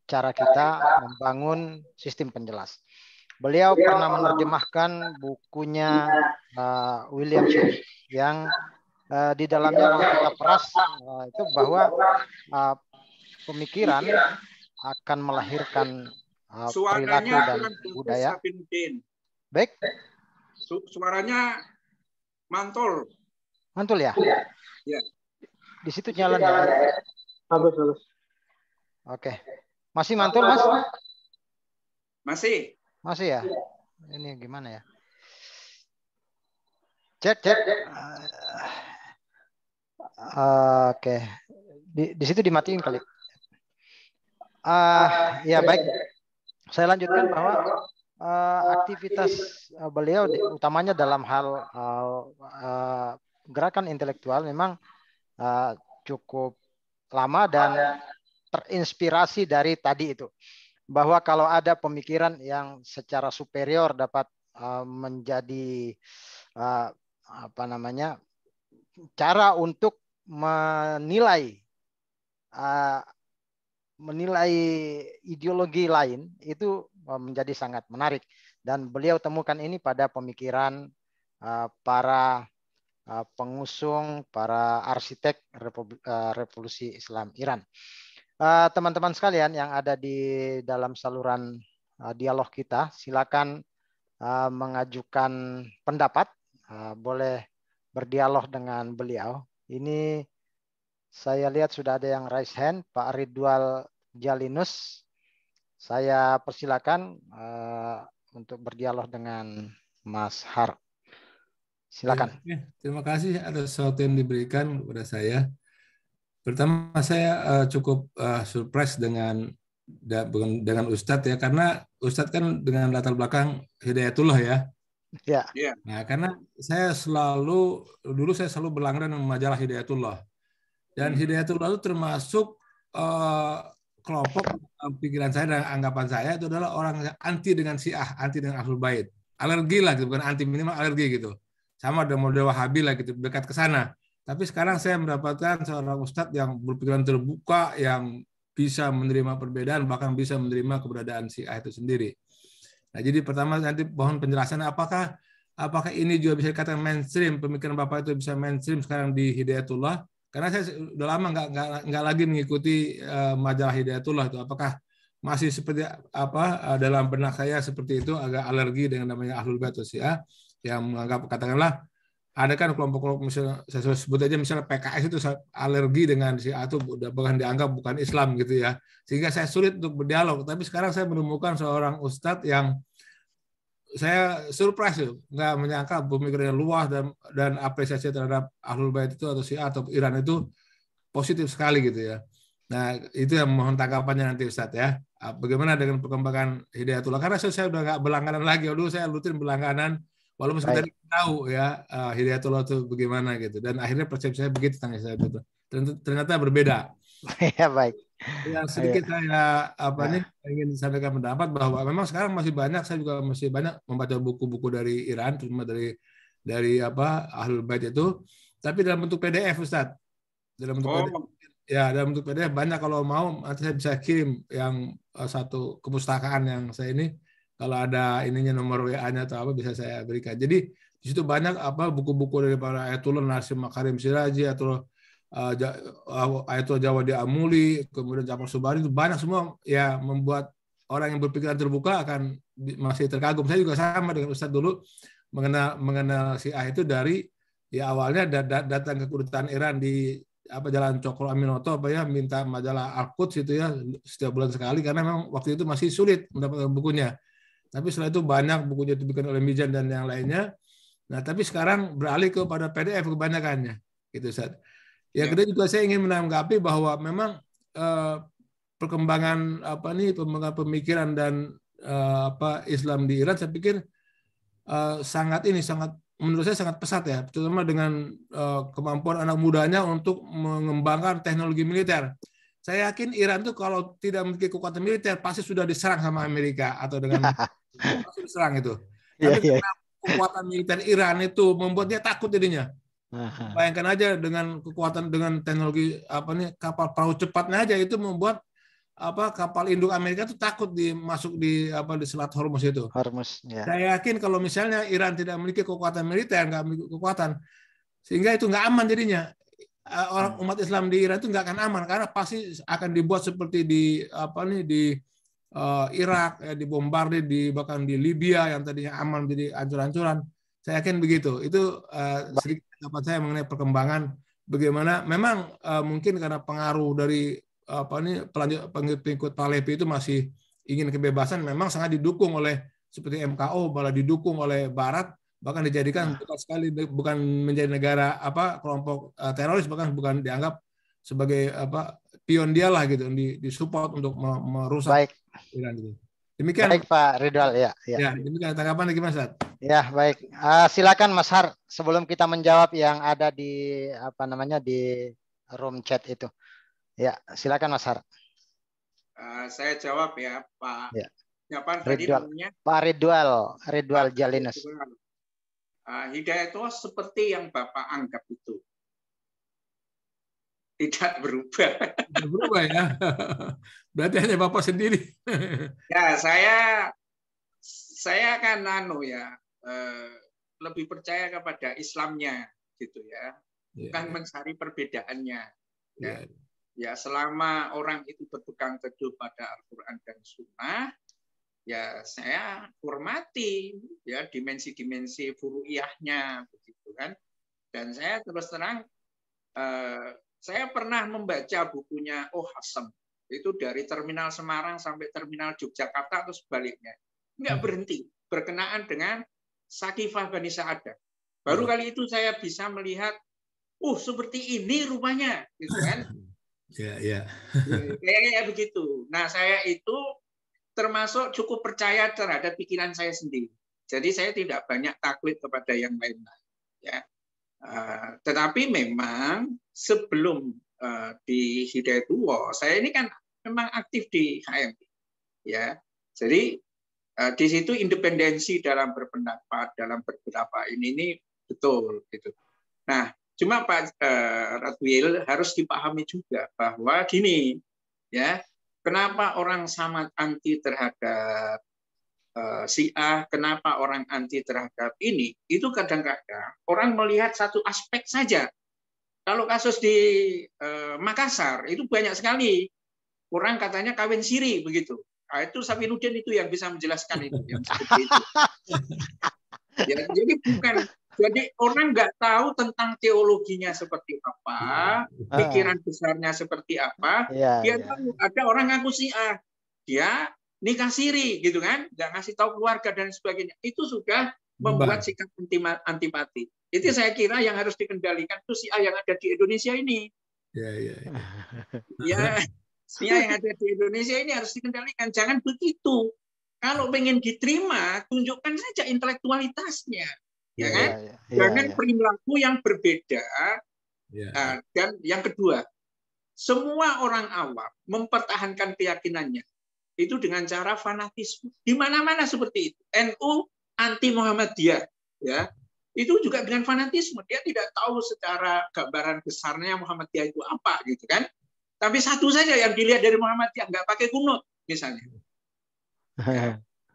cara kita membangun sistem penjelas. Beliau pernah menerjemahkan bukunya William Shakespeare yang di dalamnya kalau kita peras itu bahwa pemikiran akan melahirkan perilaku Suaranya dan budaya. Baik. Suaranya mantul. Mantul ya? Ya. Di situ jalan ya? Bagus. Oke. Masih mantul, Mas? Masih. Masih ya? Ini gimana ya? Cek. Oke. Di situ dimatiin kali. Ya baik. Saya lanjutkan bahwa aktivitas beliau utamanya dalam hal gerakan intelektual memang cukup lama dan terinspirasi dari tadi itu, bahwa kalau ada pemikiran yang secara superior dapat menjadi cara untuk menilai ideologi lain, itu menjadi sangat menarik, dan beliau temukan ini pada pemikiran para pengusung, para arsitek revolusi Islam Iran. Teman-teman sekalian yang ada di dalam saluran dialog kita, silakan mengajukan pendapat, boleh berdialog dengan beliau. Ini saya lihat sudah ada yang raise hand, Pak Ridwal Jalinus. Saya persilakan untuk berdialog dengan Mas Har. Silakan. Ya, terima kasih atas sesuatu yang diberikan kepada saya. Pertama, saya cukup surprise dengan Ustadz ya, karena Ustadz kan dengan latar belakang Hidayatullah ya. Ya. Nah, karena dulu saya selalu berlangganan dengan majalah Hidayatullah, dan Hidayatullah itu termasuk kelompok pikiran saya dan anggapan saya itu adalah orang yang anti dengan Syiah, anti dengan Ahlul Bait, alergi lah gitu, bukan anti, minimal alergi gitu, sama dengan model Wahabi lah gitu, dekat ke sana. Tapi sekarang saya mendapatkan seorang ustadz yang berpikiran terbuka, yang bisa menerima perbedaan, bahkan bisa menerima keberadaan Syiah itu sendiri. Nah, jadi pertama nanti mohon penjelasan apakah ini juga bisa dikatakan mainstream, pemikiran Bapak itu bisa mainstream sekarang di Hidayatullah? Karena saya udah lama nggak lagi mengikuti majalah Hidayatullah itu. Apakah masih seperti apa dalam benak saya seperti itu, agak alergi dengan namanya Ahlul Bait atau Syiah, yang menganggap, katakanlah ada kan kelompok-kelompok, misalnya saya sebut aja misalnya PKS itu alergi dengan Syiah itu bahkan dianggap bukan Islam gitu ya, sehingga saya sulit untuk berdialog. Tapi sekarang saya menemukan seorang ustadz yang saya surprise, nggak menyangka pemikirannya luas dan apresiasi terhadap Ahlul Bait itu atau Syiah atau Iran itu positif sekali gitu ya. Nah, itu yang mohon tanggapannya nanti Ustadz ya. Bagaimana dengan perkembangan Hidayatullah? Karena saya udah nggak berlangganan lagi. Dulu saya rutin berlangganan, walaupun sekedar tahu ya Hidayatullah itu bagaimana gitu. Dan akhirnya persepsi saya begitu tentang saya itu. Ternyata berbeda. Ya baik. Yang sedikit saya ingin sampaikan pendapat bahwa memang sekarang masih banyak, saya juga masih banyak membaca buku-buku dari Iran, terutama dari Ahlul Bait itu, tapi dalam bentuk PDF Ustadz. Dalam bentuk PDF. Ya, dalam bentuk PDF banyak, kalau mau nanti saya bisa kirim yang satu kepustakaan yang saya ini, kalau ada ininya nomor WA-nya atau apa bisa saya berikan. Jadi di situ banyak buku-buku dari para Ayatullah Nasim Makarim Siraji atau Ayatullah Jawadi Amuli, kemudian Jafar Subari, itu banyak semua ya, membuat orang yang berpikiran terbuka akan masih terkagum. Saya juga sama dengan Ustadz dulu mengenal Syiah itu dari ya awalnya datang ke kedutaan Iran di Jalan Cokro Aminoto minta majalah Al-Quds itu ya setiap bulan sekali, karena memang waktu itu masih sulit mendapatkan bukunya. Tapi setelah itu banyak bukunya dibikin oleh Mizan dan yang lainnya. Nah, tapi sekarang beralih kepada PDF kebanyakannya gitu Ustadz. Ya, kedua juga saya ingin menanggapi bahwa memang perkembangan pemikiran dan Islam di Iran, saya pikir sangat menurut saya sangat pesat ya, terutama dengan kemampuan anak mudanya untuk mengembangkan teknologi militer. Saya yakin Iran itu kalau tidak memiliki kekuatan militer pasti sudah diserang sama Amerika atau dengan pasti diserang itu. Tapi karena kekuatan militer Iran itu membuat dia takut jadinya. Bayangkan aja dengan kekuatan, dengan teknologi kapal perahu cepatnya aja itu membuat kapal induk Amerika itu takut masuk di Selat Hormuz itu. Ya. Saya yakin kalau misalnya Iran tidak memiliki kekuatan militer, nggak memiliki kekuatan, sehingga itu nggak aman jadinya. Orang umat Islam di Iran itu nggak akan aman karena pasti akan dibuat seperti di Irak, dibombardir, bahkan di Libya yang tadinya aman jadi hancur-hancuran. Saya yakin begitu. Itu sedikit pendapat saya mengenai perkembangan bagaimana memang mungkin karena pengaruh dari pengikut Pahlavi itu masih ingin kebebasan, memang sangat didukung oleh seperti MKO, malah didukung oleh Barat, bahkan dijadikan bukan menjadi negara kelompok teroris, bahkan bukan dianggap sebagai pion dia lah gitu, disupport untuk merusak Iran gitu. Demikian. Baik Pak Ridwan, ya. Demikian tanggapan gimana, Ustaz? Ya, baik. Silakan Mas Har, sebelum kita menjawab yang ada di di room chat itu. Ya, silakan Mas Har. Saya jawab ya, Pak. Ya. Siapa tadi namanya? Pak Ridwan Jalinus. Hidayatullah seperti yang Bapak anggap itu. Tidak berubah. Tidak berubah ya. Berarti hanya Bapak sendiri. Ya, saya kan lebih percaya kepada Islamnya gitu ya. Bukan mencari perbedaannya. Ya, selama orang itu berpegang teguh pada Al-Qur'an dan Sunnah, ya saya hormati ya dimensi-dimensi furu'iyahnya begitu kan. Dan saya terus terang saya pernah membaca bukunya Hassam, itu dari terminal Semarang sampai terminal Yogyakarta atau sebaliknya. Nggak berhenti berkenaan dengan Sakifah Bani Sa'adah. Baru kali itu saya bisa melihat, seperti ini rumahnya, gitu kan? Ya. Kayak begitu. Nah, saya itu termasuk cukup percaya terhadap pikiran saya sendiri. Jadi saya tidak banyak taklid kepada yang lain-lain. Ya. Tetapi memang sebelum di Hidayatullah, saya ini kan memang aktif di HMI. Ya. Jadi di situ independensi dalam berpendapat, dalam beberapa ini betul gitu. Nah, cuma Pak Radwil harus dipahami juga bahwa gini, ya, kenapa orang sangat anti terhadap Syiah, kenapa orang anti terhadap ini? Itu kadang-kadang orang melihat satu aspek saja. Kalau kasus di Makassar itu banyak sekali orang katanya kawin siri begitu. Nah, itu Safinuddin itu yang bisa menjelaskan itu, yang seperti itu. Ya, jadi orang nggak tahu tentang teologinya seperti apa, pikiran besarnya seperti apa. Dia tahu ada orang ngaku Syiah, dia nikah siri gitu kan, nggak ngasih tahu keluarga dan sebagainya. Itu sudah membuat sikap antipati. Itu saya kira yang harus dikendalikan itu Syiah yang ada di Indonesia ini. Ya, Syiah yang ada di Indonesia ini harus dikendalikan. Jangan begitu. Kalau pengen diterima, tunjukkan saja intelektualitasnya, ya kan? Jangan perilaku yang berbeda. Dan yang kedua, semua orang awam mempertahankan keyakinannya itu dengan cara fanatisme. Di mana-mana seperti itu. NU anti Muhammadiyah, ya. Itu juga dengan fanatisme. Dia tidak tahu secara gambaran besarnya Muhammadiyah itu apa, gitu kan? Tapi satu saja yang dilihat dari Muhammadiyah, nggak pakai kunut, misalnya.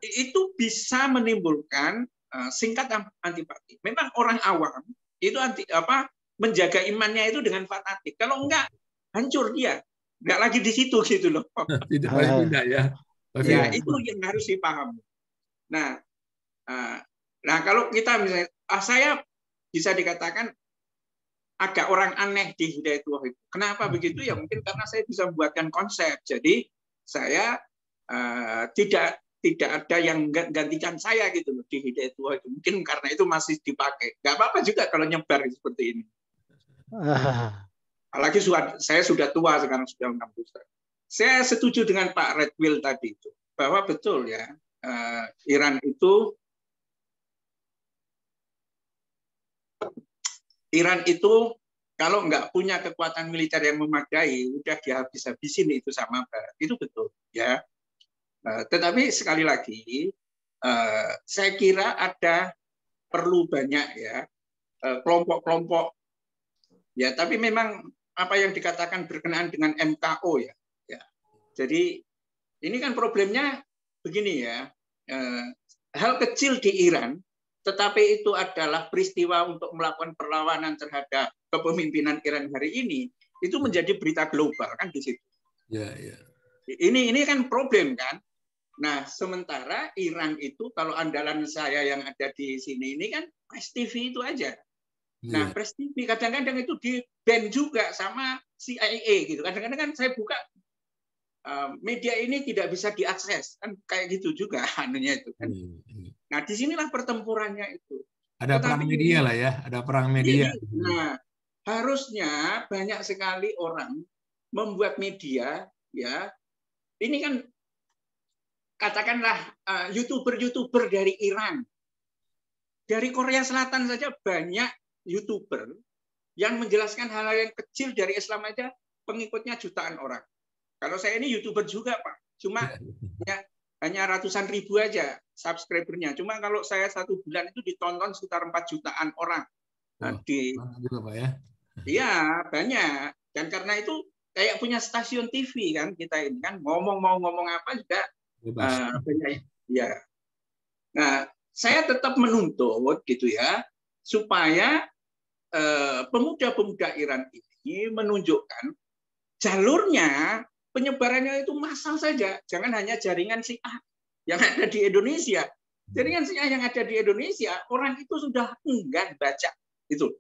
Itu bisa menimbulkan singkat antipati. Memang orang awam itu menjaga imannya itu dengan fanatik. Kalau enggak, hancur dia. Enggak lagi di situ gitu loh. Tidak pindah ya. Ya, itu yang harus dipahami. Nah, kalau kita misalnya, saya bisa dikatakan agak orang aneh di Hidayatullah itu. Kenapa begitu? Ya mungkin karena saya bisa membuatkan konsep. Jadi saya tidak ada yang gantikan saya gitu loh di Hidayatullah itu. Mungkin karena itu masih dipakai. Nggak apa-apa juga kalau nyebar seperti ini. Apalagi saya sudah tua sekarang, sudah 60 tahun. Saya setuju dengan Pak Redwill tadi itu bahwa betul ya, Iran itu kalau nggak punya kekuatan militer yang memadai, udah dihabis-habisin itu sama Barat. Itu betul, ya. Tetapi sekali lagi, saya kira perlu banyak ya kelompok-kelompok. Ya, tapi memang apa yang dikatakan berkenaan dengan MKO ya. Jadi ini kan problemnya begini ya. Hal kecil di Iran, tetapi itu adalah peristiwa untuk melakukan perlawanan terhadap kepemimpinan Iran hari ini, itu menjadi berita global kan di situ. Ya, ya. Ini kan problem kan. Nah, sementara Iran itu kalau andalan saya yang ada di sini ini kan Press TV itu aja. Nah, Press TV kadang-kadang itu di-ban juga sama CIA gitu. Kadang-kadang kan saya buka media ini tidak bisa diakses kan kayak gitu juga anunya itu kan. Nah, disinilah pertempurannya itu. Ada perang media lah ya, ada perang media. Nah, harusnya banyak sekali orang membuat media ya. Ini kan katakanlah YouTuber dari Iran. Dari Korea Selatan saja banyak YouTuber yang menjelaskan hal-hal yang kecil dari Islam aja pengikutnya jutaan orang. Kalau saya ini YouTuber juga, Pak. Cuma ya, hanya ratusan ribu aja subscribernya. Cuma kalau saya 1 bulan itu ditonton sekitar 4 jutaan orang. Juga, Pak, ya? Iya, banyak. Dan karena itu kayak punya stasiun TV kan kita ini kan mau ngomong apa juga banyak. Ya. Nah, saya tetap menuntut gitu ya supaya pemuda-pemuda Iran ini menunjukkan jalurnya penyebarannya itu massal saja, jangan hanya jaringan Syiah yang ada di Indonesia. Jaringan Syiah yang ada di Indonesia, orang itu sudah enggan baca itu.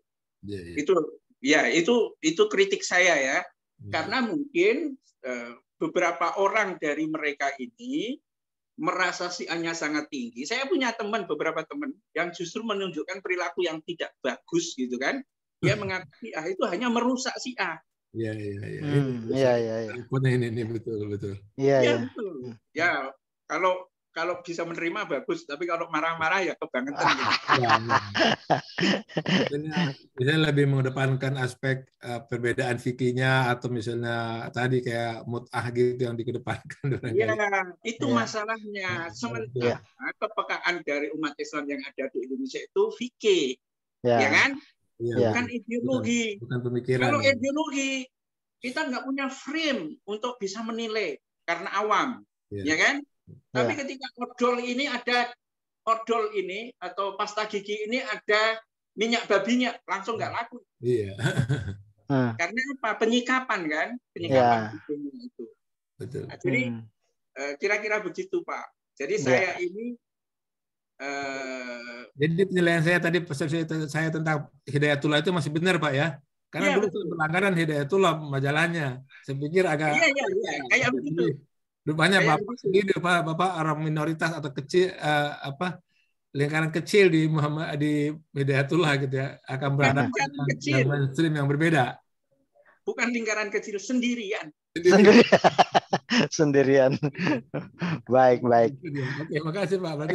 Itu kritik saya ya, karena mungkin beberapa orang dari mereka ini merasa Syiahnya sangat tinggi. Saya punya beberapa teman yang justru menunjukkan perilaku yang tidak bagus gitu kan. Dia mengatakan itu hanya merusak Syiah. Iya. Ini betul. Iya, betul. Ya, kalau bisa menerima bagus, tapi kalau marah-marah ya kebangetan gitu. Misalnya lebih mengedepankan aspek perbedaan fikihnya atau misalnya tadi kayak mut'ah gitu yang dikedepankan. Iya, itu masalahnya. Sementara kepekaan dari umat Islam yang ada di Indonesia itu fikih. Ya kan? Bukan ideologi. Bukan pemikiran. Kalau ideologi, kita nggak punya frame untuk bisa menilai karena awam, ya kan? Tapi ketika odol ini atau pasta gigi ini ada minyak babinya, langsung nggak laku. Iya. Karena apa? Penyikapan kan, penyikapan itu. Betul. Nah, jadi kira-kira begitu, Pak. Jadi saya ini jadi penilaian saya tadi, persepsi saya tentang Hidayatullah itu masih benar, Pak ya? Karena dulu berlangganan Hidayatullah majalahnya. Saya pikir agak kayak begitu. Rupanya Bapak sendiri, Bapak orang minoritas atau kecil lingkaran kecil di Hidayatullah gitu ya, akan berhadapan dengan mainstream yang berbeda. Bukan lingkaran kecil, sendirian. Sendirian. Baik. Oke, makasih Pak.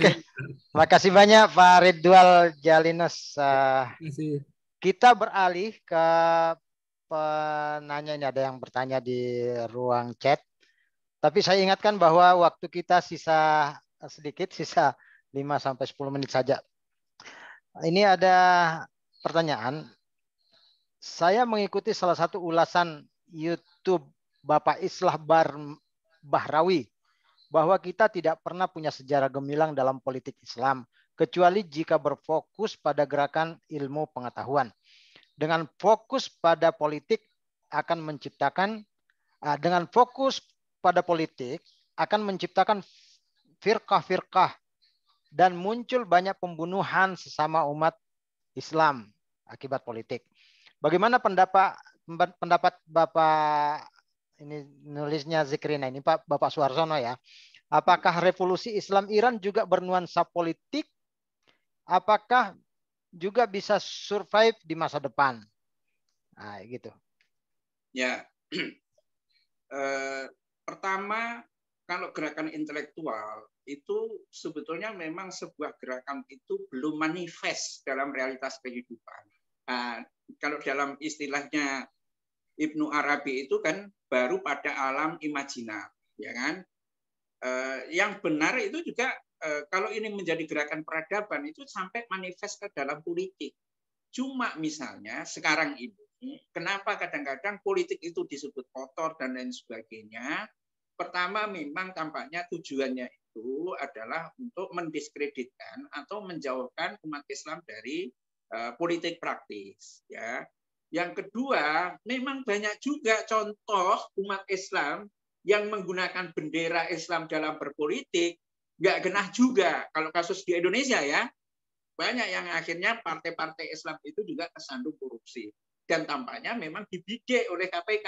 Makasih banyak Pak Ridwal Jalinus. Kita beralih ke penanya. Ini ada yang bertanya di ruang chat. Tapi saya ingatkan bahwa waktu kita sisa sedikit, sisa 5-10 menit saja. Ini ada pertanyaan. Saya mengikuti salah satu ulasan YouTube Bapak Islah Bahrawi bahwa kita tidak pernah punya sejarah gemilang dalam politik Islam kecuali jika berfokus pada gerakan ilmu pengetahuan. Dengan fokus pada politik akan menciptakan firqah-firqah dan muncul banyak pembunuhan sesama umat Islam akibat politik. Bagaimana pendapat Bapak, ini nulisnya Zikrina ini Pak Bapak Suharsono ya. Apakah revolusi Islam Iran juga bernuansa politik? Apakah juga bisa survive di masa depan? Nah, gitu. Ya. Pertama, kalau gerakan intelektual itu sebetulnya memang sebuah gerakan itu belum manifest dalam realitas kehidupan. Nah, kalau dalam istilahnya Ibnu Arabi itu kan baru pada alam imajinal, ya kan? Yang benar itu juga kalau ini menjadi gerakan peradaban itu sampai manifest ke dalam politik. Cuma misalnya sekarang ini, kenapa kadang-kadang politik itu disebut kotor dan lain sebagainya? Pertama, memang tampaknya tujuannya itu adalah untuk mendiskreditkan atau menjauhkan umat Islam dari politik praktis. Ya. Yang kedua, memang banyak juga contoh umat Islam yang menggunakan bendera Islam dalam berpolitik, nggak genah juga. Kalau kasus di Indonesia ya, banyak yang akhirnya partai-partai Islam itu juga kesandung korupsi. Dan tampaknya memang dibidik oleh KPK.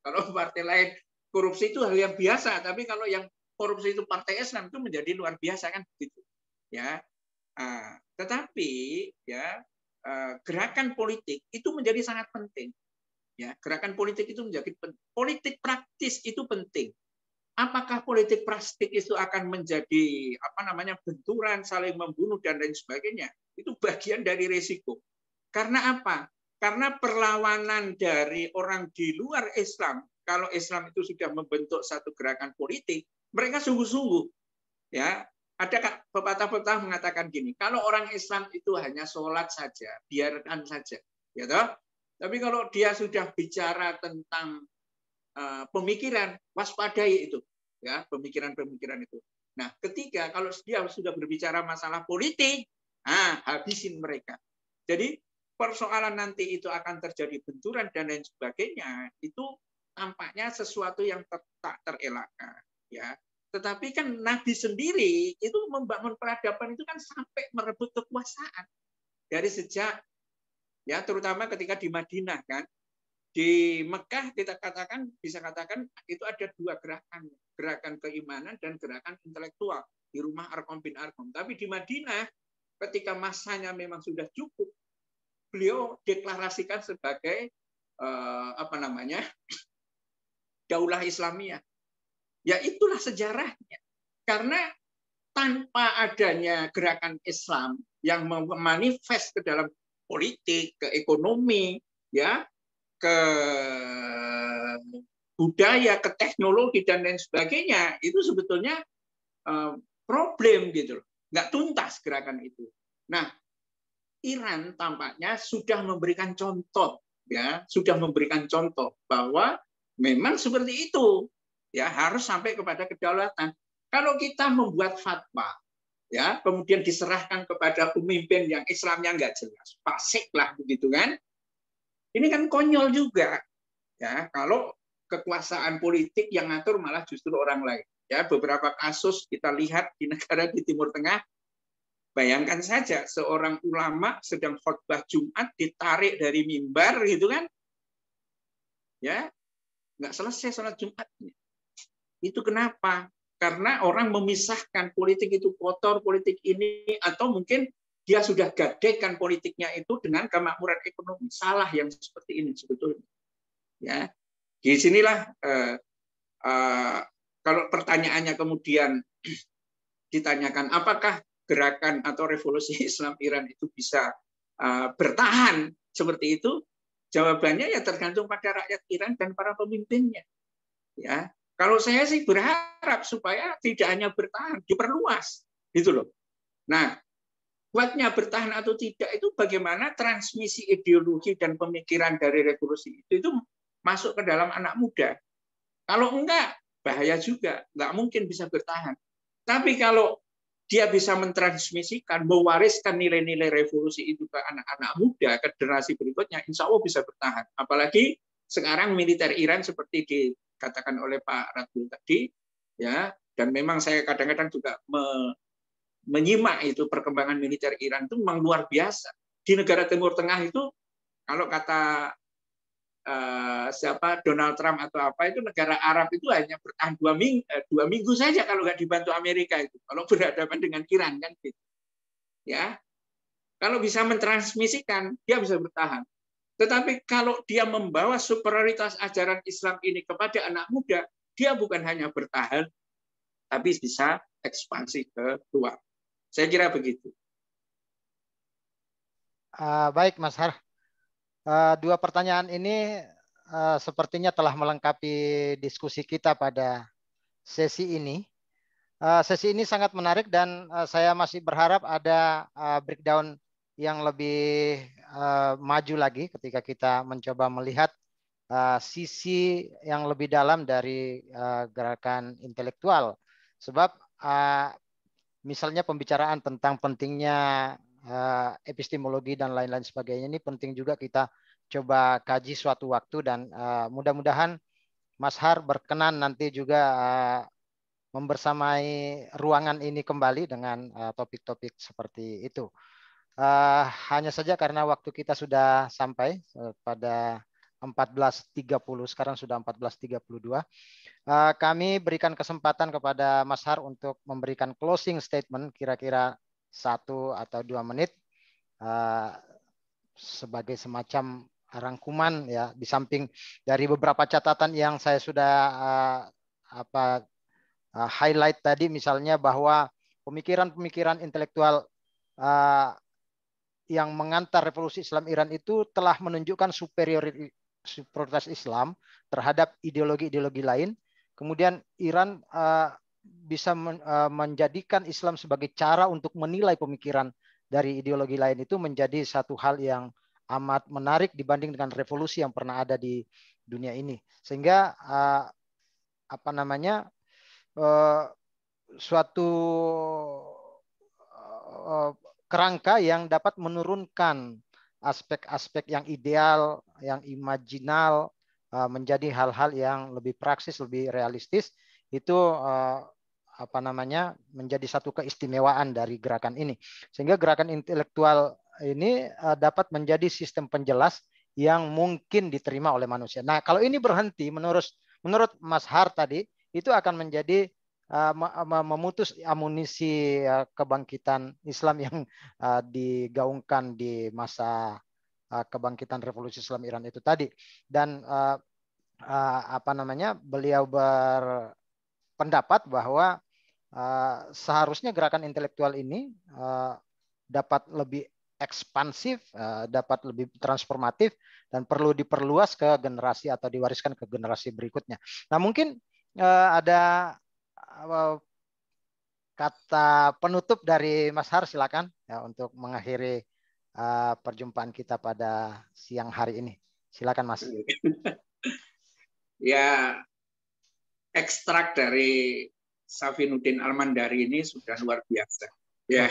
Kalau partai lain korupsi itu hal yang biasa, tapi kalau yang korupsi itu partai Islam itu menjadi luar biasa kan begitu. Ya. Tetapi ya gerakan politik itu menjadi sangat penting. Ya, gerakan politik itu menjadi penting. Politik praktis itu penting. Apakah politik praktis itu akan menjadi benturan, saling membunuh dan lain sebagainya? Itu bagian dari risiko. Karena apa? Karena perlawanan dari orang di luar Islam, kalau Islam itu sudah membentuk satu gerakan politik, mereka sungguh-sungguh. Ya, ada pepatah-pepatah mengatakan gini, kalau orang Islam itu hanya sholat saja, biarkan saja, ya toh? Tapi kalau dia sudah bicara tentang pemikiran, waspadai itu, ya pemikiran-pemikiran itu. Nah, ketiga, kalau dia sudah berbicara masalah politik, habisin mereka. Jadi persoalan nanti itu akan terjadi benturan dan lain sebagainya, itu tampaknya sesuatu yang tak terelakkan. Ya. Tetapi kan Nabi sendiri itu membangun peradaban itu kan sampai merebut kekuasaan dari sejak ya terutama ketika di Madinah kan. Di Mekah kita bisa katakan itu ada dua gerakan, gerakan keimanan dan gerakan intelektual di rumah Arqam bin Arqam. Tapi di Madinah ketika masanya memang sudah cukup, beliau deklarasikan sebagai Daulah Islamiyah. Ya itulah sejarahnya. Karena tanpa adanya gerakan Islam yang memanifest ke dalam politik, ke ekonomi, ya, ke budaya, ke teknologi dan lain sebagainya, itu sebetulnya problem gitu loh. Nggak tuntas gerakan itu. Nah, Iran tampaknya sudah memberikan contoh, ya, sudah memberikan contoh bahwa memang seperti itu, ya harus sampai kepada kedaulatan. Kalau kita membuat fatwa, ya kemudian diserahkan kepada pemimpin yang Islamnya nggak jelas, fasik lah begitu kan? Ini kan konyol juga, ya kalau kekuasaan politik yang ngatur malah justru orang lain. Ya beberapa kasus kita lihat di negara di Timur Tengah. Bayangkan saja seorang ulama sedang khutbah Jumat ditarik dari mimbar gitu kan, ya nggak selesai sholat Jumatnya. Itu kenapa? Karena orang memisahkan politik itu kotor, politik ini, atau mungkin dia sudah gadekan politiknya itu dengan kemakmuran ekonomi. Salah yang seperti ini sebetulnya. Ya, di sinilah kalau pertanyaannya kemudian ditanyakan apakah gerakan atau revolusi Islam Iran itu bisa bertahan seperti itu, jawabannya ya tergantung pada rakyat Iran dan para pemimpinnya. Ya, kalau saya sih berharap supaya tidak hanya bertahan, diperluas, gitu loh. Nah, kuatnya bertahan atau tidak itu bagaimana transmisi ideologi dan pemikiran dari revolusi itu masuk ke dalam anak muda. Kalau enggak, bahaya juga, nggak mungkin bisa bertahan. Tapi kalau dia bisa mentransmisikan, mewariskan nilai-nilai revolusi itu ke anak-anak muda, ke generasi berikutnya, insya Allah bisa bertahan. Apalagi sekarang militer Iran seperti dikatakan oleh Pak Radul tadi, ya, dan memang saya kadang-kadang juga menyimak itu perkembangan militer Iran itu memang luar biasa. Di negara Timur Tengah itu, kalau kata siapa Donald Trump atau apa itu negara Arab itu hanya bertahan 2 minggu saja kalau nggak dibantu Amerika itu kalau berhadapan dengan Iran kan gitu. Ya, kalau bisa mentransmisikan dia bisa bertahan. Tetapi kalau dia membawa superioritas ajaran Islam ini kepada anak muda, dia bukan hanya bertahan, tapi bisa ekspansi keluar. Saya kira begitu. Baik, Mas Har. Dua pertanyaan ini sepertinya telah melengkapi diskusi kita pada sesi ini. Sesi ini sangat menarik dan saya masih berharap ada breakdown yang lebih maju lagi ketika kita mencoba melihat sisi yang lebih dalam dari gerakan intelektual. Sebab misalnya pembicaraan tentang pentingnya epistemologi dan lain-lain sebagainya ini penting juga kita coba kaji suatu waktu dan mudah-mudahan Mas Har berkenan nanti juga membersamai ruangan ini kembali dengan topik-topik seperti itu. Hanya saja karena waktu kita sudah sampai pada 14.30, sekarang sudah 14.32. Kami berikan kesempatan kepada Mas Har untuk memberikan closing statement kira-kira 1 atau 2 menit sebagai semacam rangkuman ya, di samping dari beberapa catatan yang saya sudah highlight tadi, misalnya bahwa pemikiran-pemikiran intelektual yang mengantar revolusi Islam Iran itu telah menunjukkan superioritas Islam terhadap ideologi-ideologi lain. Kemudian Iran bisa menjadikan Islam sebagai cara untuk menilai pemikiran dari ideologi lain itu menjadi satu hal yang amat menarik dibanding dengan revolusi yang pernah ada di dunia ini. Sehingga suatu kerangka yang dapat menurunkan aspek-aspek yang ideal, yang imajinal menjadi hal-hal yang lebih praksis, lebih realistis, itu menjadi satu keistimewaan dari gerakan ini. Sehingga gerakan intelektual ini dapat menjadi sistem penjelas yang mungkin diterima oleh manusia. Nah, kalau ini berhenti menurut Mas Har tadi, itu akan menjadi memutus amunisi kebangkitan Islam yang digaungkan di masa kebangkitan revolusi Islam Iran itu tadi. Dan beliau berpendapat bahwa seharusnya gerakan intelektual ini dapat lebih ekspansif, dapat lebih transformatif, dan perlu diperluas ke generasi atau diwariskan ke generasi berikutnya. Nah, mungkin ada kata penutup dari Mas Har, silakan ya untuk mengakhiri perjumpaan kita pada siang hari ini. Silakan, Mas. Ya, ekstrak dari Safinuddin Al-Mandari ini sudah luar biasa. Ya,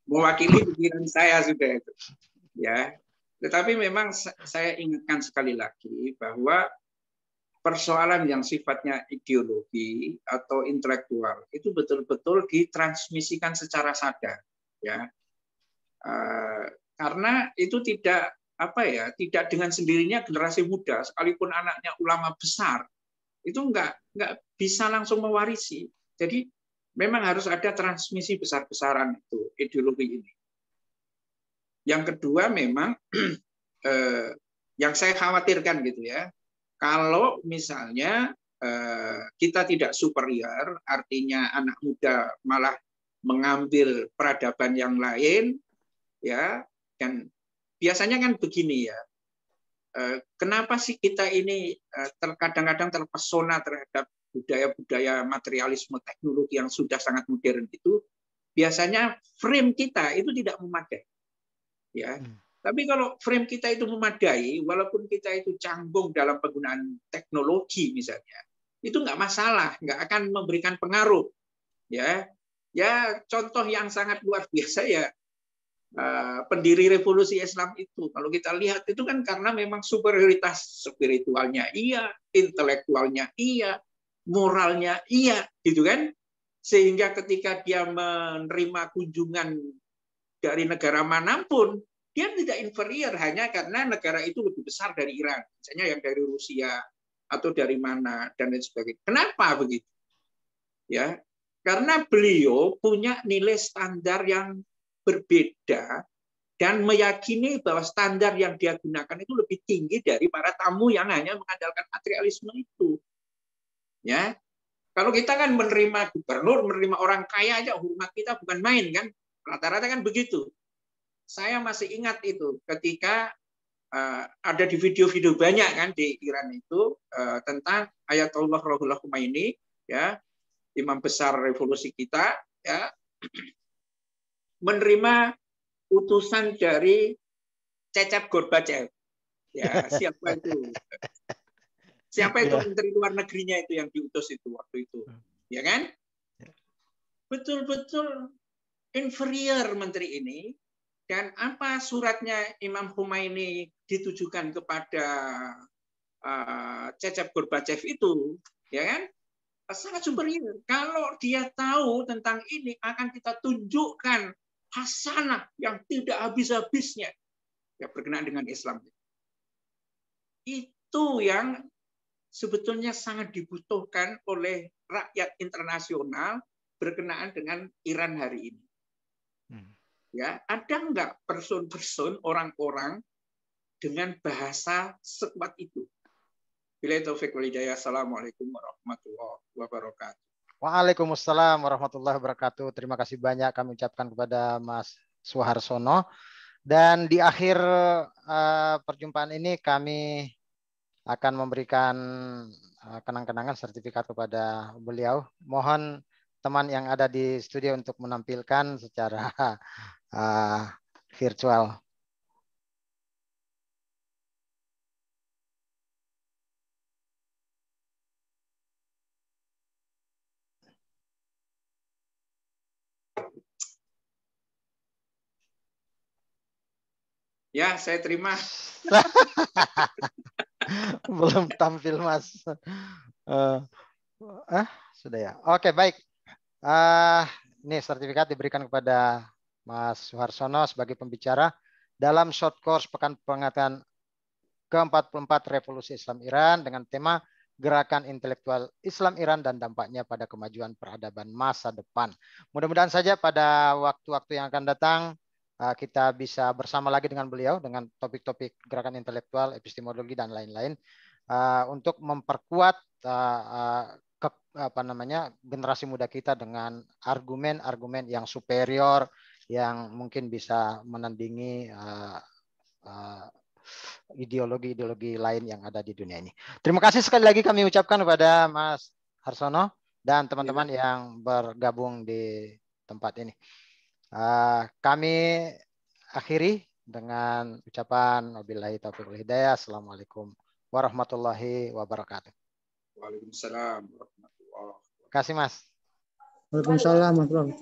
mewakili pikiran saya sudah itu. Ya, tetapi memang saya ingatkan sekali lagi bahwa persoalan yang sifatnya ideologi atau intelektual itu betul-betul ditransmisikan secara sadar, ya, karena itu tidak dengan sendirinya generasi muda sekalipun anaknya ulama besar itu nggak bisa langsung mewarisi. Jadi memang harus ada transmisi besar-besaran itu ideologi ini. Yang kedua memang yang saya khawatirkan gitu ya. Kalau misalnya kita tidak superior, artinya anak muda malah mengambil peradaban yang lain, ya, dan biasanya kan begini ya, kenapa sih kita ini kadang-kadang terpesona terhadap budaya-budaya materialisme teknologi yang sudah sangat modern itu? Biasanya frame kita itu tidak memadai, ya. Tapi kalau frame kita itu memadai, walaupun kita itu canggung dalam penggunaan teknologi misalnya, itu nggak masalah, nggak akan memberikan pengaruh. Ya, contoh yang sangat luar biasa ya pendiri revolusi Islam itu. Kalau kita lihat itu kan karena memang superioritas spiritualnya iya, intelektualnya iya, moralnya iya, gitu kan? Sehingga ketika dia menerima kunjungan dari negara manapun, dia tidak inferior hanya karena negara itu lebih besar dari Iran, misalnya yang dari Rusia atau dari mana dan lain sebagainya. Kenapa begitu? Ya, karena beliau punya nilai standar yang berbeda dan meyakini bahwa standar yang dia gunakan itu lebih tinggi dari para tamu yang hanya mengandalkan materialisme itu. Ya, Kalau kita kan menerima gubernur, menerima orang kaya aja, hormat kita bukan main kan. Rata-rata kan begitu. Saya masih ingat itu ketika ada di video-video banyak kan di Iran itu tentang Ayatollah Ruhollah Khomeini, ya, imam besar revolusi kita, ya, menerima utusan dari Cecep Gorbachev. Ya, siapa itu? Siapa itu menteri luar negerinya itu yang diutus itu waktu itu, ya kan? Betul-betul inferior menteri ini. Dan apa suratnya Imam Khomeini ditujukan kepada Cecep Gorbachev itu, ya kan? Sangat superior. Kalau dia tahu tentang ini, akan kita tunjukkan hasanah yang tidak habis-habisnya, ya, berkenaan dengan Islam. Itu yang sebetulnya sangat dibutuhkan oleh rakyat internasional berkenaan dengan Iran hari ini. Ya, ada nggak person-person orang-orang dengan bahasa sekuat itu? Billahi taufiq wal hidayah. Assalamualaikum warahmatullahi wabarakatuh. Waalaikumsalam warahmatullahi wabarakatuh. Terima kasih banyak kami ucapkan kepada Mas Suharsono. Dan di akhir perjumpaan ini kami akan memberikan kenang-kenangan sertifikat kepada beliau. Mohon teman yang ada di studio untuk menampilkan secara virtual. Ya, saya terima. Belum tampil, Mas. Sudah ya. Oke, baik. Ini sertifikat diberikan kepada Mas Suharsono sebagai pembicara dalam short course Pekan Peringatan ke-44 Revolusi Islam Iran dengan tema Gerakan Intelektual Islam Iran dan Dampaknya pada Kemajuan Peradaban Masa Depan. Mudah-mudahan saja pada waktu-waktu yang akan datang kita bisa bersama lagi dengan beliau dengan topik-topik gerakan intelektual, epistemologi dan lain-lain untuk memperkuat generasi muda kita dengan argumen-argumen yang superior yang mungkin bisa menandingi ideologi-ideologi lain yang ada di dunia ini. Terima kasih sekali lagi kami ucapkan kepada Mas Harsono dan teman-teman yang bergabung di tempat ini. Kami akhiri dengan ucapan wabillahi taufiq wal hidayah. Assalamualaikum warahmatullahi wabarakatuh. Waalaikumsalam warahmatullahi wabarakatuh. Terima kasih, Mas. Waalaikumsalam warahmatullahi wabarakatuh.